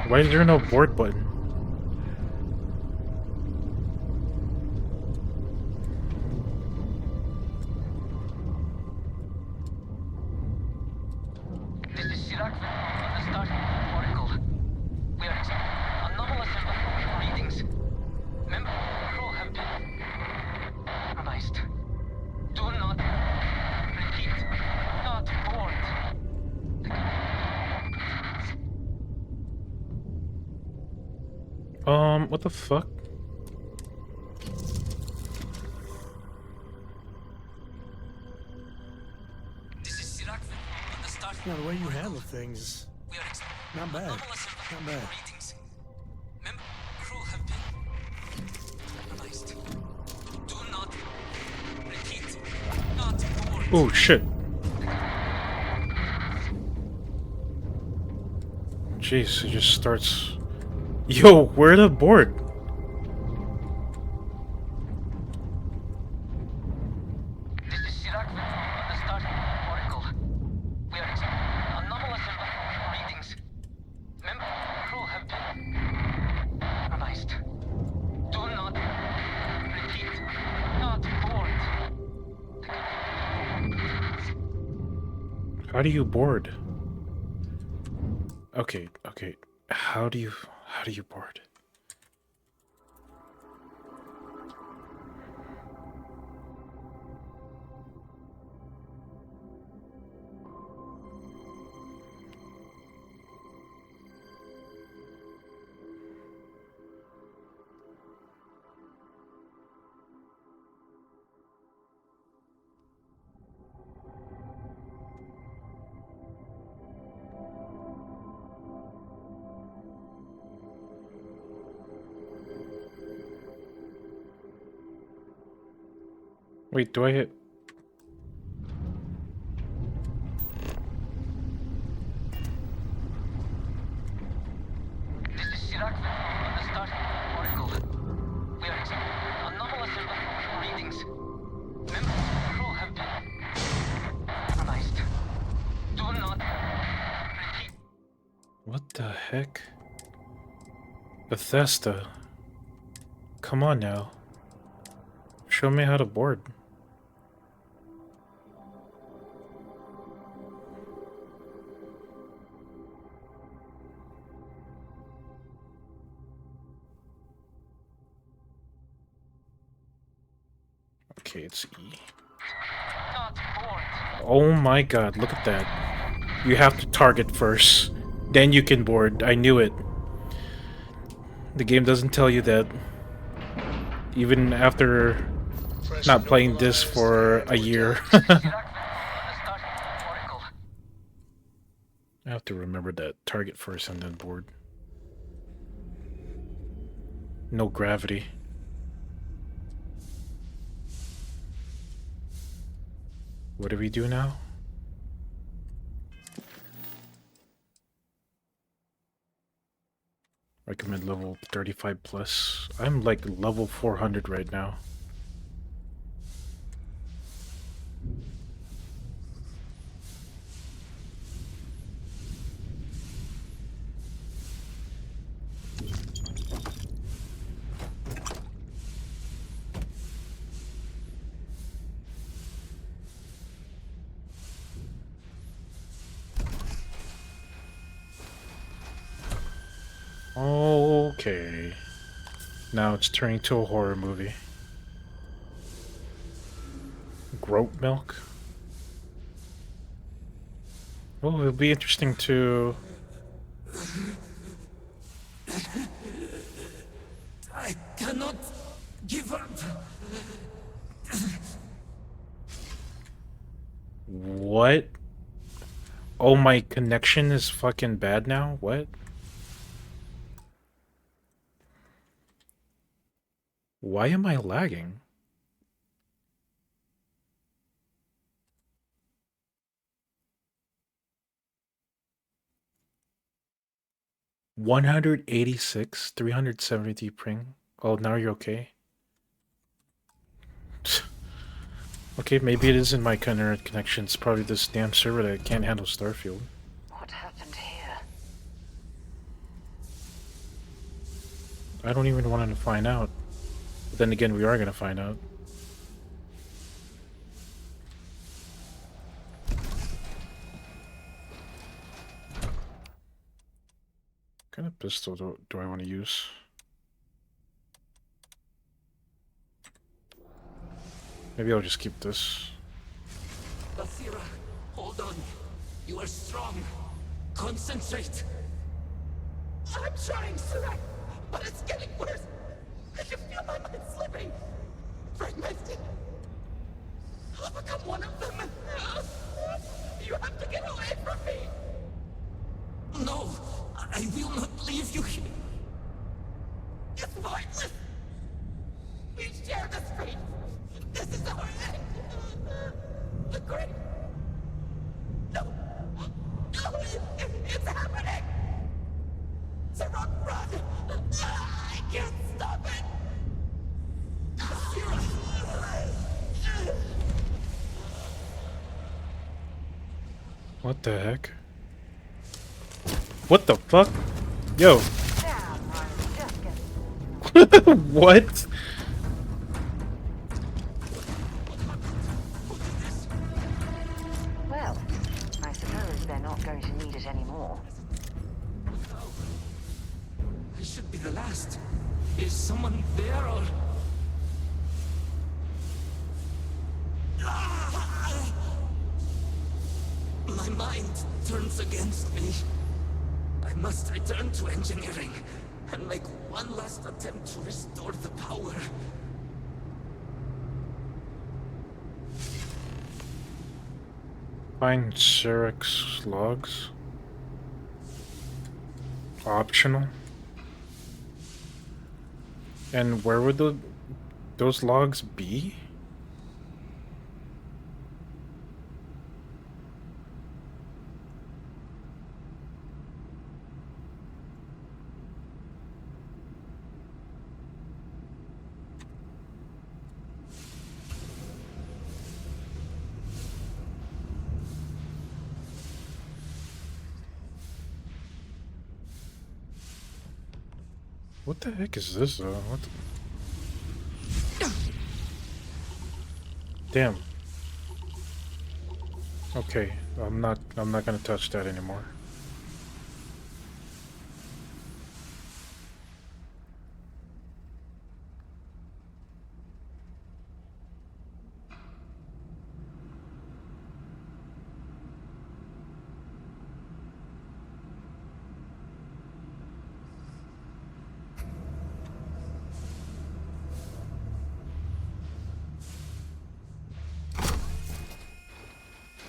Speaker 1: Why is there no board button?
Speaker 4: This is Chirac from the Starfield Oracle. We are expecting anomalous readings. Member crew have been compromised. Do not repeat. Not board.
Speaker 1: What the fuck?
Speaker 4: This is Chirac from the Starfield.
Speaker 12: Yeah, the way you handle things,
Speaker 4: We are expecting
Speaker 12: not bad.
Speaker 4: anomalous
Speaker 12: Not bad.
Speaker 4: readings. Member crew have been compromised. Do not repeat. Not board.
Speaker 1: Oh shit. Jeez, it just starts. Yo, where the board?
Speaker 4: This is Chirac from the Starfield Oracle. We are expecting anomalous readings. Member crew have been compromised. Do not repeat. Not board.
Speaker 1: How do you board? Okay. How do you board? Wait, do I hit?
Speaker 7: This is Chirac from the Starfield Oracle. We are expecting anomalous readings. Members of the crew have been compromised. Do not repeat.
Speaker 1: What the heck? Bethesda. Come on now. Show me how to board. Okay, it's E. Oh my god, look at that. You have to target first. Then you can board. I knew it. The game doesn't tell you that. Even after not playing this for a year. I have to remember that. Target first and then board. No gravity. What do we do now? Recommend level 35 plus. I'm like level 400 right now. Okay. Now it's turning to a horror movie. Groat milk? Well, it'll be interesting to...
Speaker 11: I cannot give up.
Speaker 1: What? Oh, my connection is fucking bad now? What? Why am I lagging? $186, 370 ping. Oh, now you're okay. Okay, maybe it isn't my internet connection. It's probably this damn server that can't handle Starfield.
Speaker 13: What happened here?
Speaker 1: I don't even want to find out. But then again, we are gonna find out. What kind of pistol do I want to use? Maybe I'll just keep this.
Speaker 11: Basira, hold on. You are strong. Concentrate. I'm trying, Sirak, but it's getting worse. I can feel my mind slipping. Fragmented. I'll become one of them. You have to get away from me. No, I will not leave you here. It's pointless. We share this fate. This is our end. The great... No. No, it's happening. Sirak, run. I can't stop it.
Speaker 1: What the heck? What the fuck? Yo. What?
Speaker 13: Well, I suppose they're not going to need it anymore.
Speaker 11: I should be the last. Is someone there or... My mind turns against me. I must return to engineering and make one last attempt to restore the power.
Speaker 1: Find Sirak's logs. Optional. And where would those logs be? What the heck is this though? What the... Damn. Okay, I'm not gonna touch that anymore.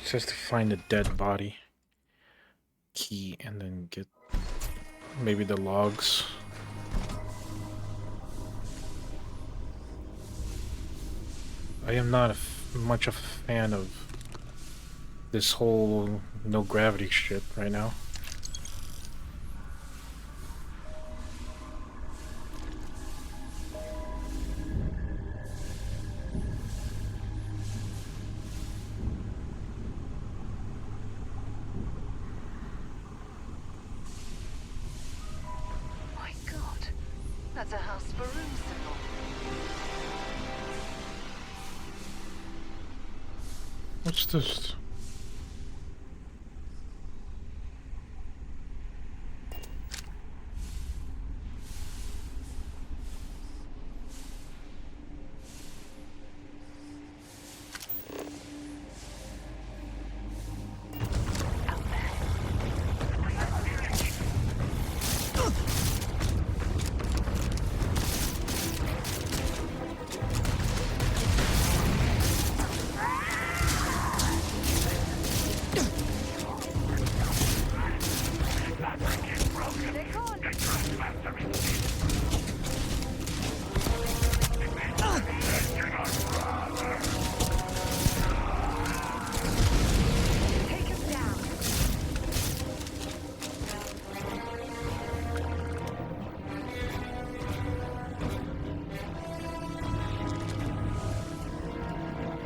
Speaker 1: It says to find a dead body. Key and then get maybe the logs. I am not much of a fan of this whole no gravity shit right now.
Speaker 8: My God, that's a house for room symbol.
Speaker 1: What's this?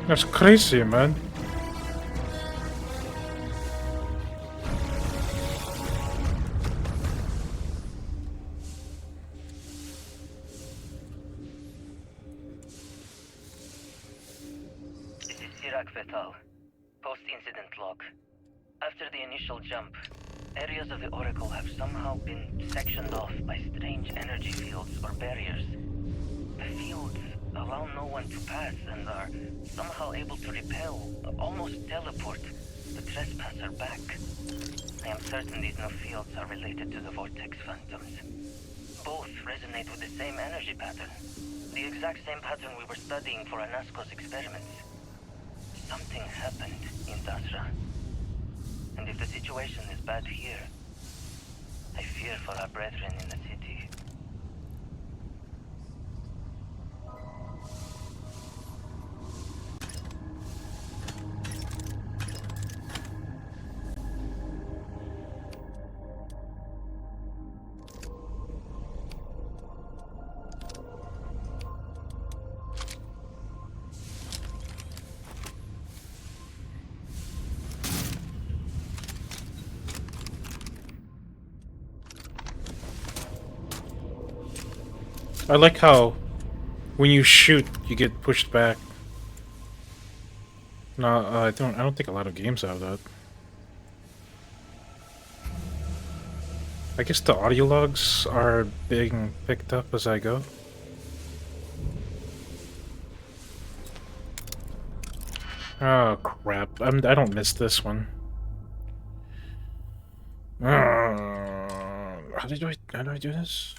Speaker 1: That's crazy, man.
Speaker 7: This is Sirac Vital. Post-incident log. After the initial jump, areas of the Oracle have somehow been sectioned off by strange energy fields or barriers. The fields allow no one to pass and are somehow able to repel, almost teleport, the trespasser back. I am certain these new fields are related to the Vortex Phantoms. Both resonate with the same energy pattern. The exact same pattern we were studying for Anasco's experiments. Something happened in Dasra. And if the situation is bad here, I fear for our brethren in the city.
Speaker 1: I like how when you shoot, you get pushed back. No, I don't think a lot of games have that. I guess the audio logs are being picked up as I go. Oh crap! I don't miss this one. How do I do this?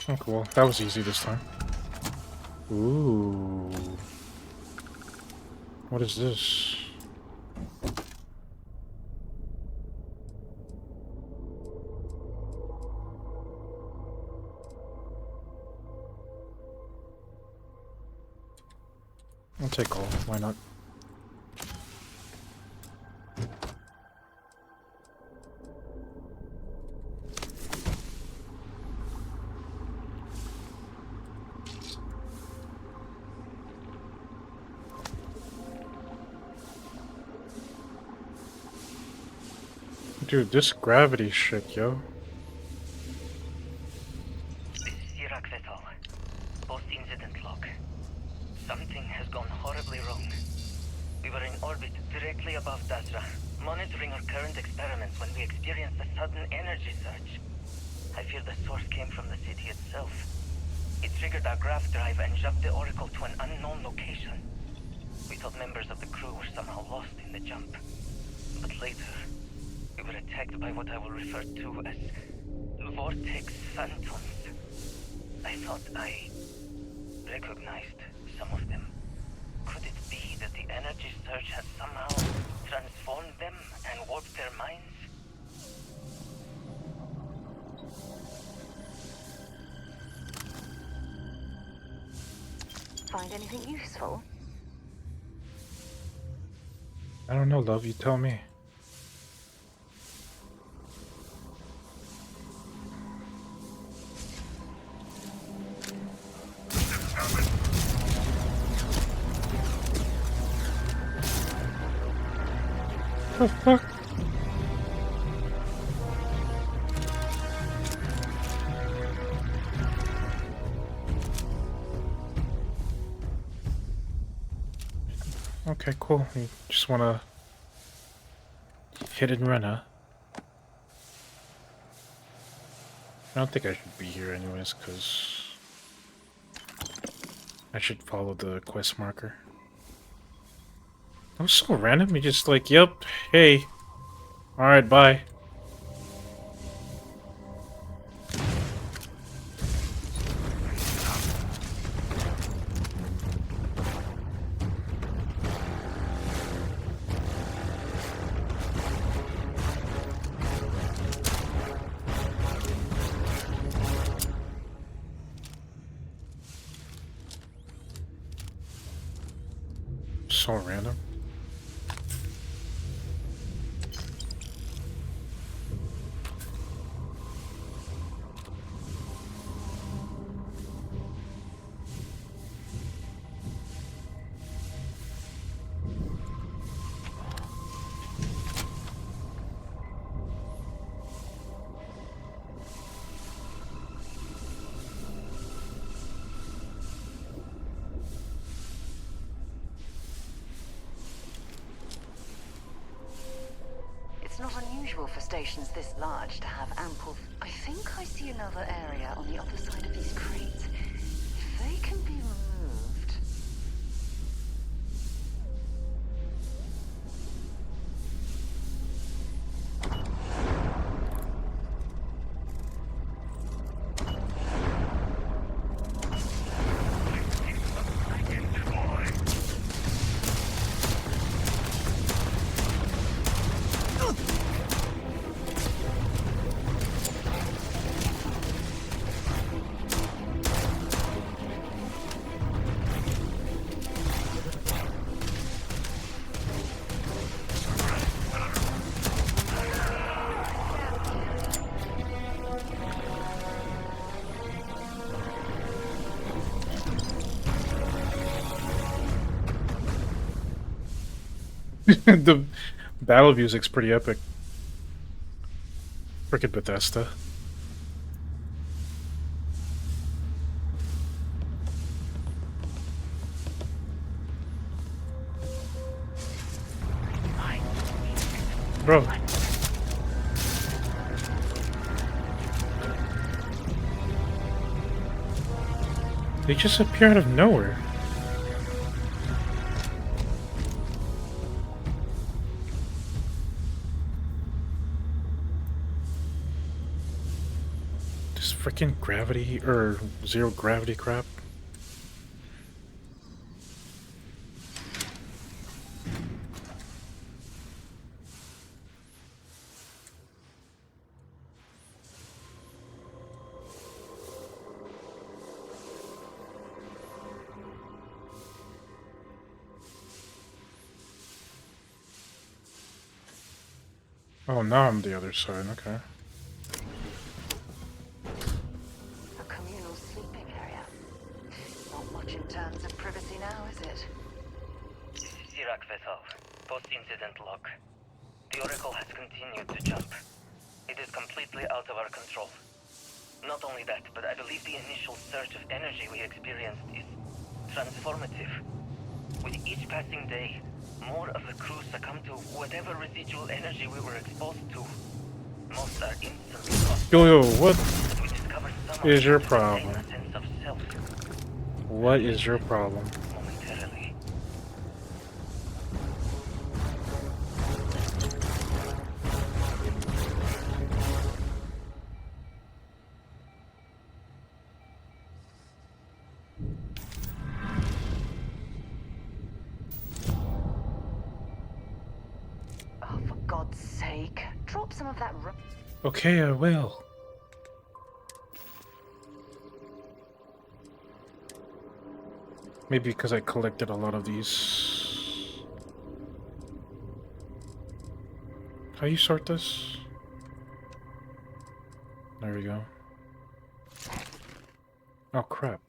Speaker 1: Oh, cool. That was easy this time. Ooh. What is this? I'll take all. Why not? Dude, this gravity shit, yo.
Speaker 7: Post-incident log. Something has gone horribly wrong. We were in orbit directly above Dazra, monitoring our current experiments when we experienced a sudden energy surge. I fear the source came from the city itself. It triggered our graph drive and jumped the Oracle to an unknown location. We thought members of the crew were somehow lost in the jump. But later, we were attacked by what I will refer to as vortex phantoms. I thought I recognized some of them. Could it be that the energy surge had somehow transformed them and warped their minds?
Speaker 8: Find anything useful?
Speaker 1: I don't know, love. You tell me. The fuck? Okay, cool. You just wanna hit and run, huh? I don't think I should be here anyways, because I should follow the quest marker. That was so random. You just like, yep, hey. Alright, bye. So random.
Speaker 8: It's not unusual for stations this large to have ample... I think I see another area on the other side of these crates. If they can be removed... The battle music's pretty epic. Frickin' Bethesda. Bro. They just appear out of nowhere. This freaking gravity or zero gravity crap.
Speaker 1: Oh, now I'm the other side, okay.
Speaker 8: A communal sleeping area. Not much in terms of privacy now, is it?
Speaker 7: Sirac vessel. Post-incident log. The Oracle has continued to jump. It is completely out of our control. Not only that, but I believe the initial surge of energy we experienced is transformative. With each passing day, more of the crew succumb to whatever residual energy we were exposed to. Most are instantly lost.
Speaker 1: Yo, what
Speaker 7: We discovered some
Speaker 1: is your
Speaker 7: of them retain
Speaker 1: problem?
Speaker 7: a sense of self
Speaker 1: What is your problem?
Speaker 7: momentarily.
Speaker 8: Oh, for God's sake. Drop some of that
Speaker 1: Okay, I will. Maybe because I collected a lot of these. How you sort this? There we go. Oh crap.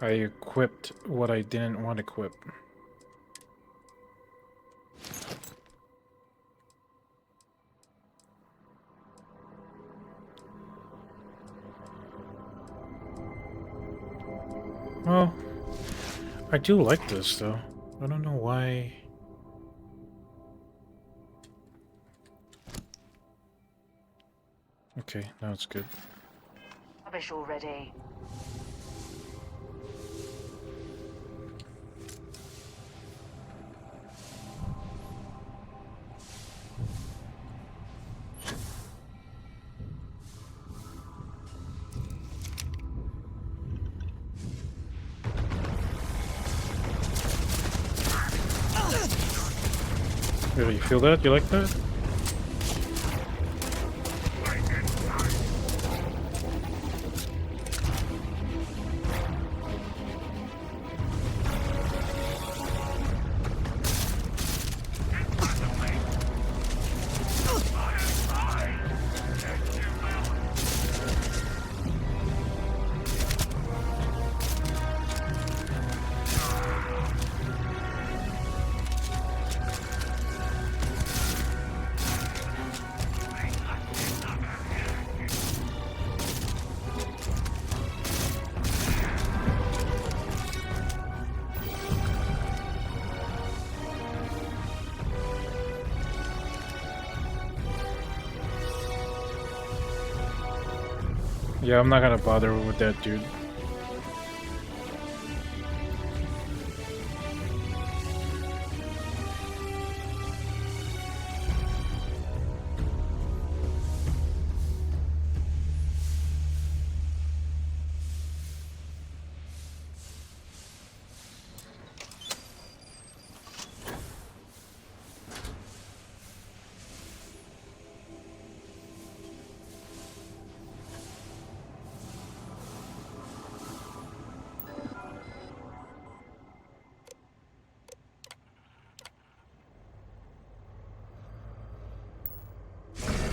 Speaker 1: I equipped what I didn't want to equip. Well, I do like this though. I don't know why. Okay, now it's good.
Speaker 8: rubbish already.
Speaker 1: Really, you feel that? You like that? Yeah, I'm not gonna bother with that dude.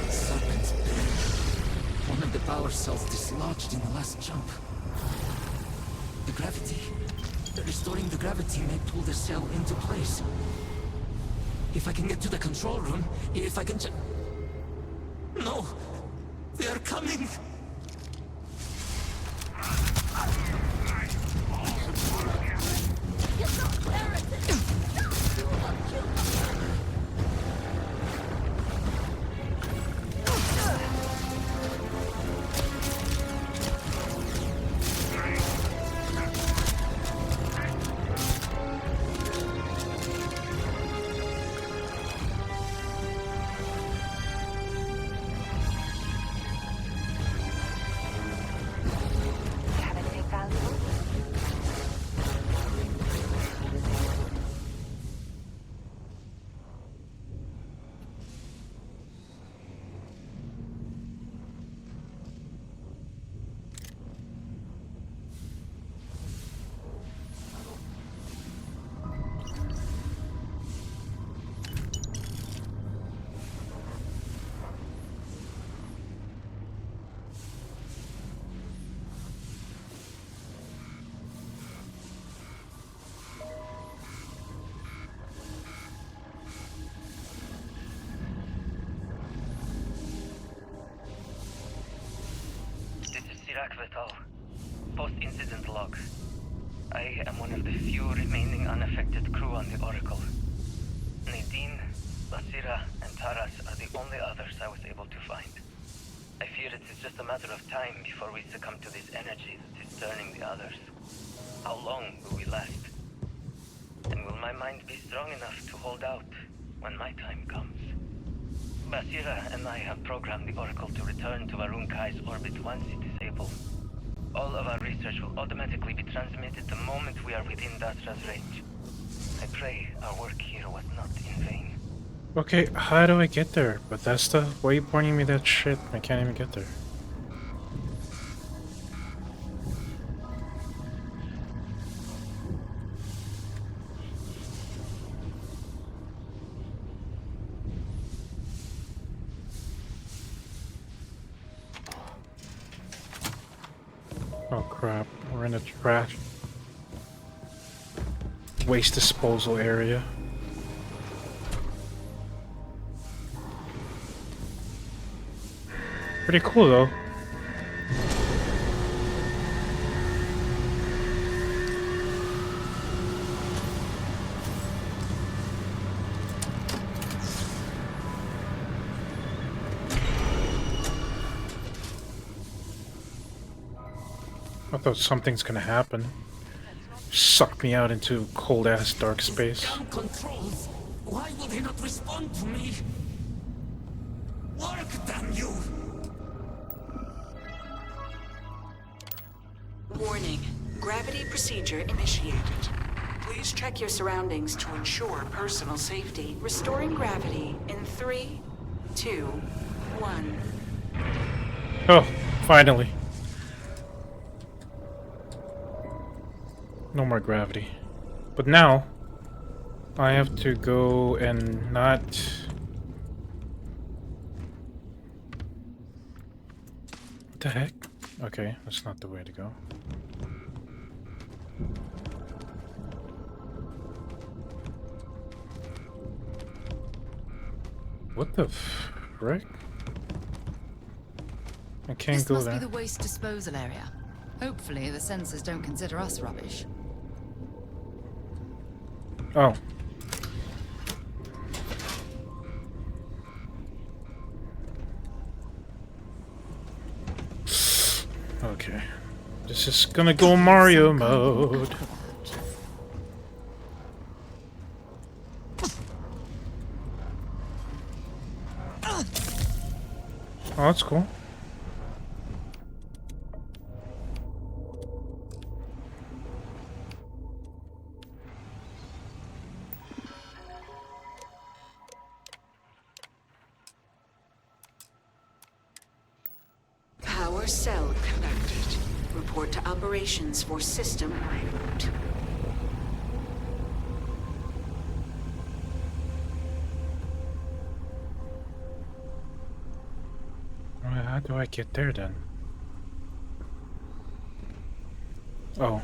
Speaker 11: Serpent's Pen. One of the power cells dislodged in the last jump. The gravity. Restoring the gravity may pull the cell into place. If I can get to the control room, if I can No! They are coming!
Speaker 7: Iraq Vital. Post-incident log. I am one of the few remaining unaffected crew on the Oracle. Nadine, Basira, and Taras are the only others I was able to find. I fear it is just a matter of time before we succumb to this energy that is turning the others. How long will we last? And will my mind be strong enough to hold out when my time comes? Basira and I have programmed the Oracle to return to Varun Kai's orbit once it is able. All of our research will automatically be transmitted the moment we are within Dasra's range. I pray our work here was not in vain.
Speaker 1: Okay, how do I get there? Bethesda? Why are you pointing me that shit? I can't even get there. Oh crap, we're in a trash waste disposal area. Pretty cool though. I thought something's gonna happen. Suck me out into cold ass dark space.
Speaker 11: Controls. Why will they not respond to me? Work, damn you!
Speaker 10: Warning. Gravity procedure initiated. Please check your surroundings to ensure personal safety. Restoring gravity in 3, 2, 1.
Speaker 1: Oh, finally. No more gravity. But now, I have to go and not... What the heck? Okay, that's not the way to go. What the frick? I can't go
Speaker 13: This
Speaker 1: there.
Speaker 13: must be the waste disposal area. Hopefully the sensors don't consider us rubbish.
Speaker 1: Oh. Okay. This is gonna go Mario mode. Oh, that's cool.
Speaker 10: Power cell connected. Report to operations for system reboot.
Speaker 1: Well, how do I get there then? Oh.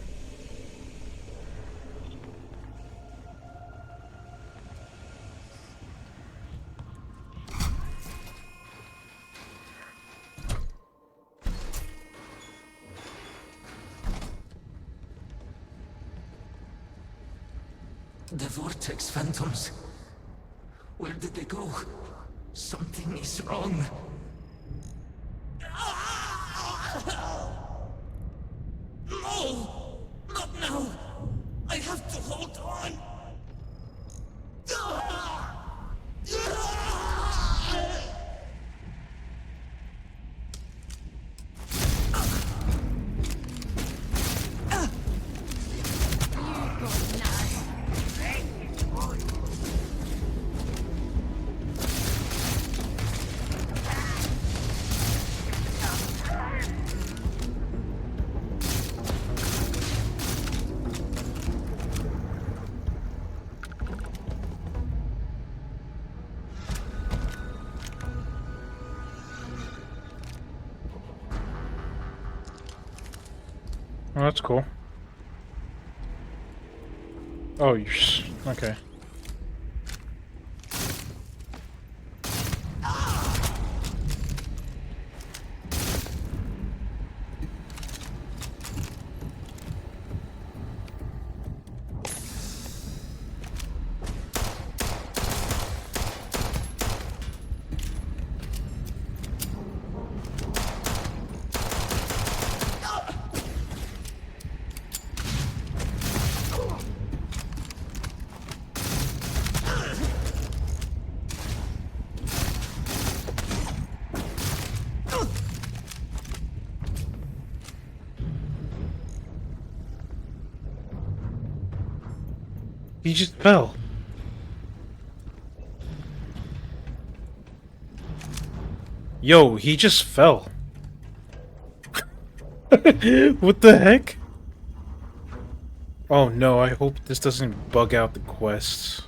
Speaker 11: The Vortex Phantoms. Where did they go? Something is wrong. No! Not now! I have to hold on!
Speaker 1: Oh, that's cool. Oh, you're... okay. He just fell. Yo, he just fell. What the heck? Oh no, I hope this doesn't bug out the quests.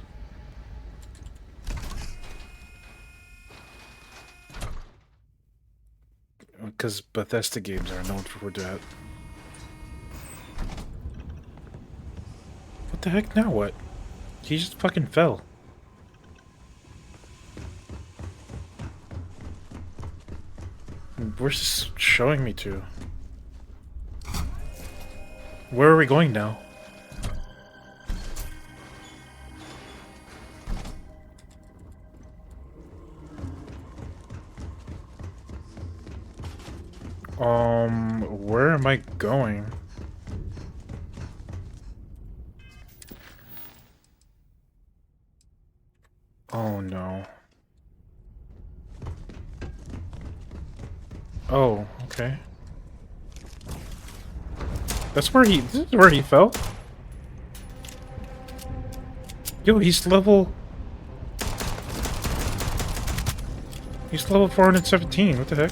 Speaker 1: Because Bethesda games are known for that. What the heck, now what? He just fucking fell. Where's this showing me to? Where are we going now? Where am I going? Oh no. Oh, okay. This is where he fell? Yo, he's level 417, what the heck?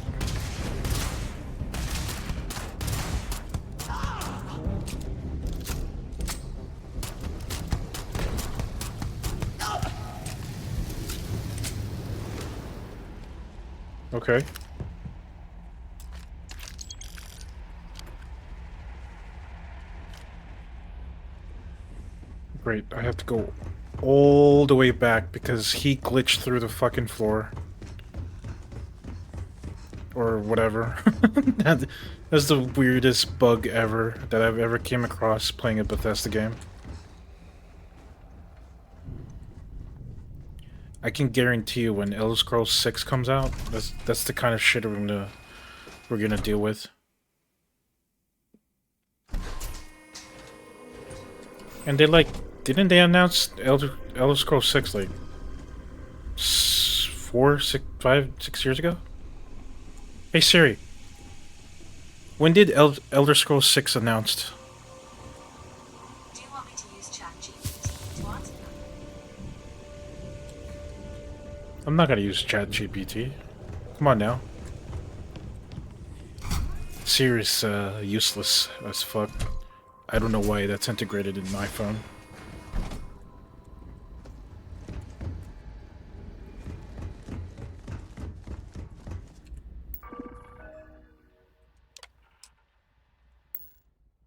Speaker 1: Okay. Great, I have to go all the way back because he glitched through the fucking floor. Or whatever. That's the weirdest bug ever that I've ever came across playing a Bethesda game. I can guarantee you when Elder Scrolls 6 comes out, that's the kind of shit we're gonna deal with. And didn't they announce Elder Scrolls 6 like 6 years ago? Hey Siri, when did Elder Scrolls 6 announced?
Speaker 10: Do you want me to use ChatGPT? What?
Speaker 1: I'm not gonna use ChatGPT. Come on now. Siri's useless as fuck. I don't know why that's integrated in my phone.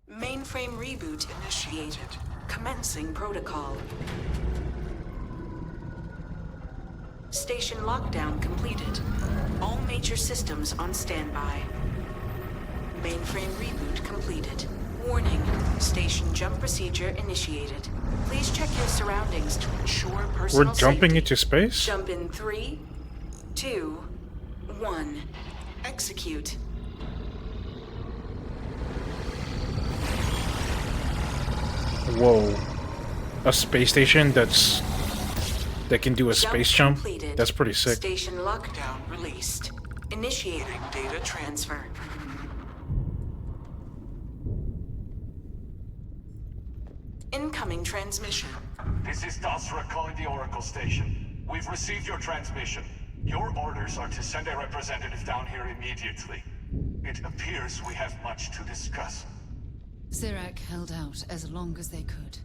Speaker 10: Mainframe reboot initiated. Commencing protocol. Station lockdown completed. All major systems on standby. Mainframe reboot completed. Warning. Station jump procedure initiated. Please check your surroundings to ensure personal
Speaker 1: We're jumping
Speaker 10: safety.
Speaker 1: into space?
Speaker 10: Jump in 3, 2, 1. Execute.
Speaker 1: Whoa. A space station that can do a space jump?
Speaker 10: Completed.
Speaker 1: That's pretty sick.
Speaker 10: Station lockdown released. Initiating data transfer. Incoming transmission.
Speaker 14: This is Dasra calling the Oracle station. We've received your transmission. Your orders are to send a representative down here immediately. It appears we have much to discuss.
Speaker 13: Sirac held out as long as they could.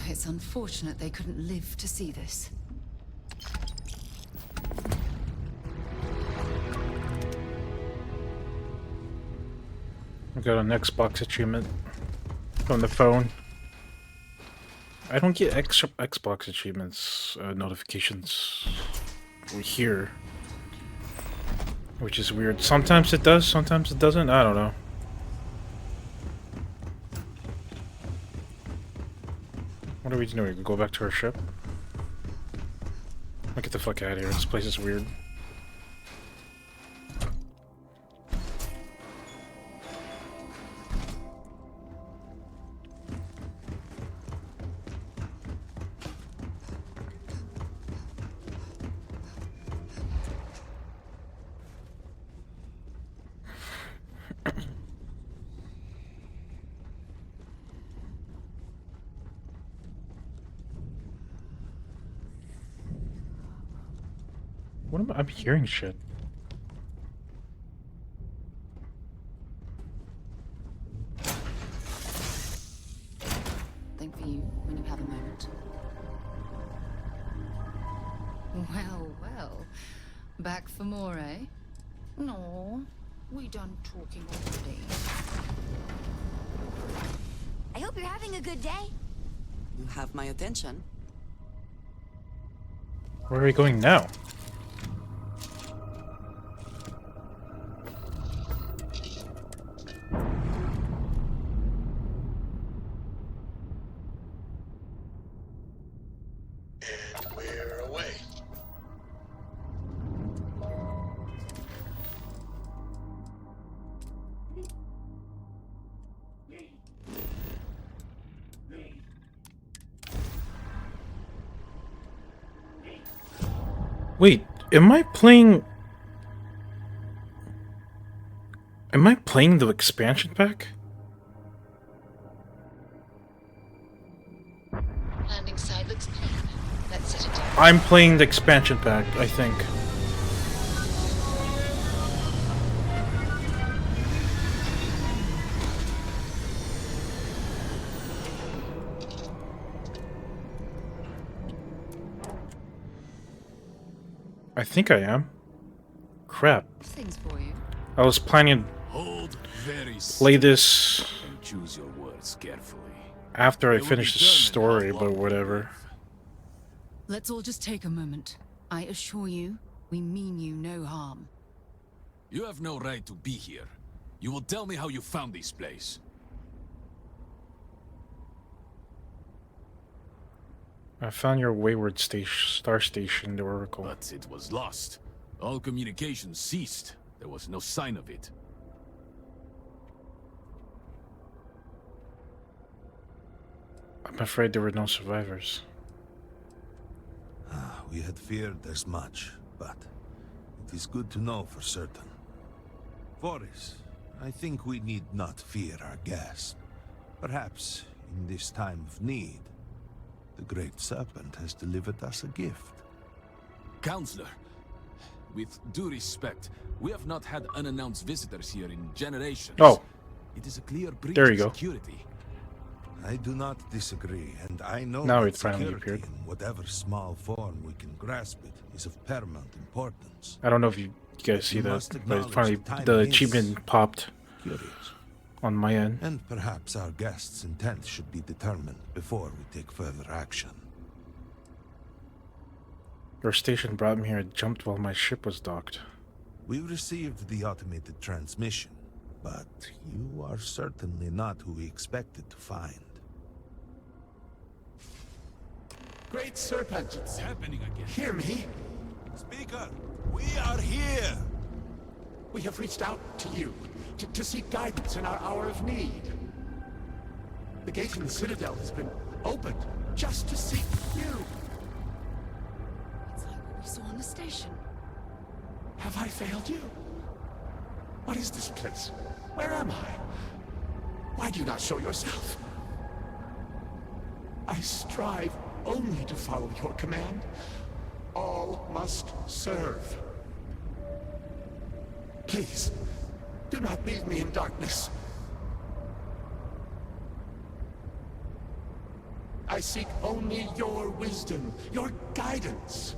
Speaker 13: It's unfortunate they couldn't live to see this.
Speaker 1: I got an Xbox achievement on the phone. I don't get Xbox achievements notifications here, which is weird. Sometimes it does, sometimes it doesn't. I don't know. What are we doing? We go back to our ship? I'll get the fuck out of here. This place is weird. What am I? I'm hearing shit.
Speaker 13: Think for you when you have a moment. Well, well. Back for more, eh? No, we done talking already.
Speaker 18: I hope you're having a good day.
Speaker 16: You have my attention.
Speaker 1: Where are we going now?
Speaker 17: And we're away.
Speaker 1: Wait, am I playing... Am I playing the expansion pack?
Speaker 8: Landing side looks clean. Let's sit it down.
Speaker 1: I'm playing the expansion pack, I think. I think I am. Crap.
Speaker 13: Things for you.
Speaker 1: I was planning
Speaker 19: Hold very
Speaker 1: to play this
Speaker 19: and choose your words carefully.
Speaker 1: after I
Speaker 19: It will
Speaker 1: finish the
Speaker 19: determine
Speaker 1: story,
Speaker 19: how
Speaker 1: but
Speaker 19: long
Speaker 1: whatever.
Speaker 13: Let's all just take a moment. I assure you, we mean you no harm.
Speaker 19: You have no right to be here. You will tell me how you found this place.
Speaker 1: I found your wayward star station, the Oracle.
Speaker 19: But it was lost. All communication ceased. There was no sign of it.
Speaker 1: I'm afraid there were no survivors.
Speaker 22: We had feared as much, but it is good to know for certain. Boris, I think we need not fear our guest. Perhaps, in this time of need, the Great Serpent has delivered us a gift.
Speaker 19: Counselor, with due respect, we have not had unannounced visitors here in generations.
Speaker 1: Oh.
Speaker 19: It is a clear breach
Speaker 1: There you
Speaker 19: of
Speaker 1: go.
Speaker 19: security.
Speaker 22: I do not disagree, and I know
Speaker 1: Now
Speaker 22: that
Speaker 1: it finally
Speaker 22: security,
Speaker 1: appeared.
Speaker 22: in whatever small form we can grasp it, is of paramount importance.
Speaker 1: I don't know if you guys see
Speaker 22: We
Speaker 1: that,
Speaker 22: must
Speaker 1: but
Speaker 22: acknowledge
Speaker 1: finally
Speaker 22: the time
Speaker 1: the
Speaker 22: is
Speaker 1: achievement popped
Speaker 22: curious.
Speaker 1: on my end.
Speaker 22: And perhaps our guest's intent should be determined before we take further action.
Speaker 1: Your station brought me here. I jumped while my ship was docked.
Speaker 22: We received the automated transmission, but you are certainly not who we expected to find.
Speaker 11: Great Serpent,
Speaker 19: It's happening again.
Speaker 11: hear me.
Speaker 22: Speaker, we are here!
Speaker 11: We have reached out to you to seek guidance in our hour of need. The gate in the Citadel has been opened just to seek you.
Speaker 13: It's like what we saw on the station.
Speaker 11: Have I failed you? What is this place? Where am I? Why do you not show yourself? I strive only to follow your command. All must serve. Please, do not leave me in darkness. I seek only your wisdom, your guidance.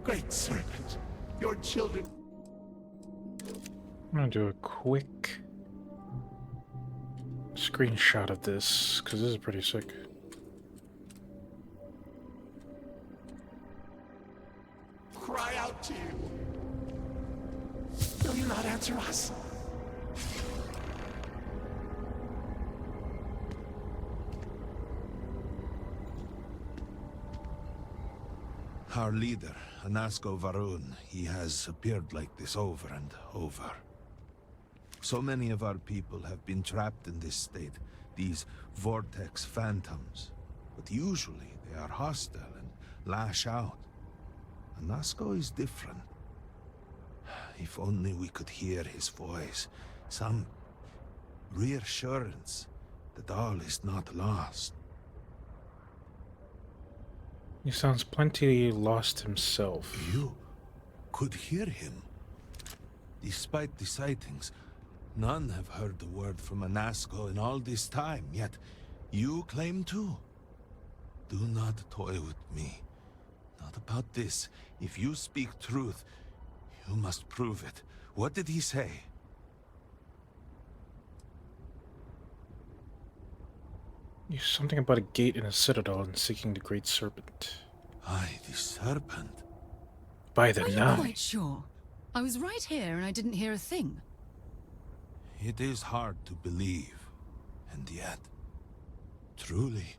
Speaker 11: Great Serpent, your children...
Speaker 1: I'm gonna do a quick screenshot of this, because this is pretty sick.
Speaker 11: Cry out to you. Will you not answer us?
Speaker 22: Our leader, Anasko Varun, he has appeared like this over and over. So many of our people have been trapped in this state, these vortex phantoms. But usually they are hostile and lash out. Anasko is different. If only we could hear his voice, some reassurance that all is not lost.
Speaker 1: He sounds plenty lost himself.
Speaker 6: You could hear him. Despite the sightings, none have heard the word from Anasco in all this time, yet you claim to. Do not toy with me. Not about this. If you speak truth, you must prove it. What did he say?
Speaker 1: Something about a gate in a citadel and seeking the Great Serpent.
Speaker 6: Aye, the serpent.
Speaker 1: By the
Speaker 13: Are you
Speaker 1: night.
Speaker 13: quite sure? I was right here and I didn't hear a thing.
Speaker 6: It is hard to believe, and yet, truly,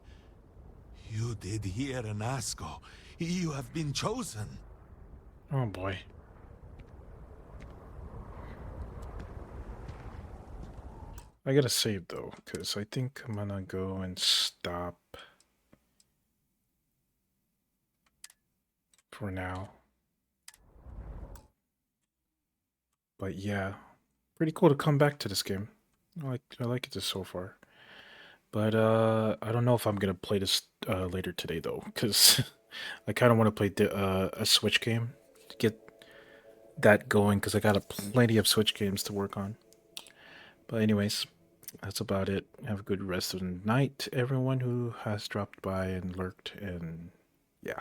Speaker 6: you did hear Anasco. You have been chosen.
Speaker 1: Oh boy. I gotta save though, because I think I'm gonna go and stop for now. But yeah, pretty cool to come back to this game. I like it so far. But I don't know if I'm gonna play this later today though, because I kind of want to play a Switch game to get that going, because I got plenty of Switch games to work on. But anyways, that's about it. Have a good rest of the night, everyone who has dropped by and lurked, and yeah.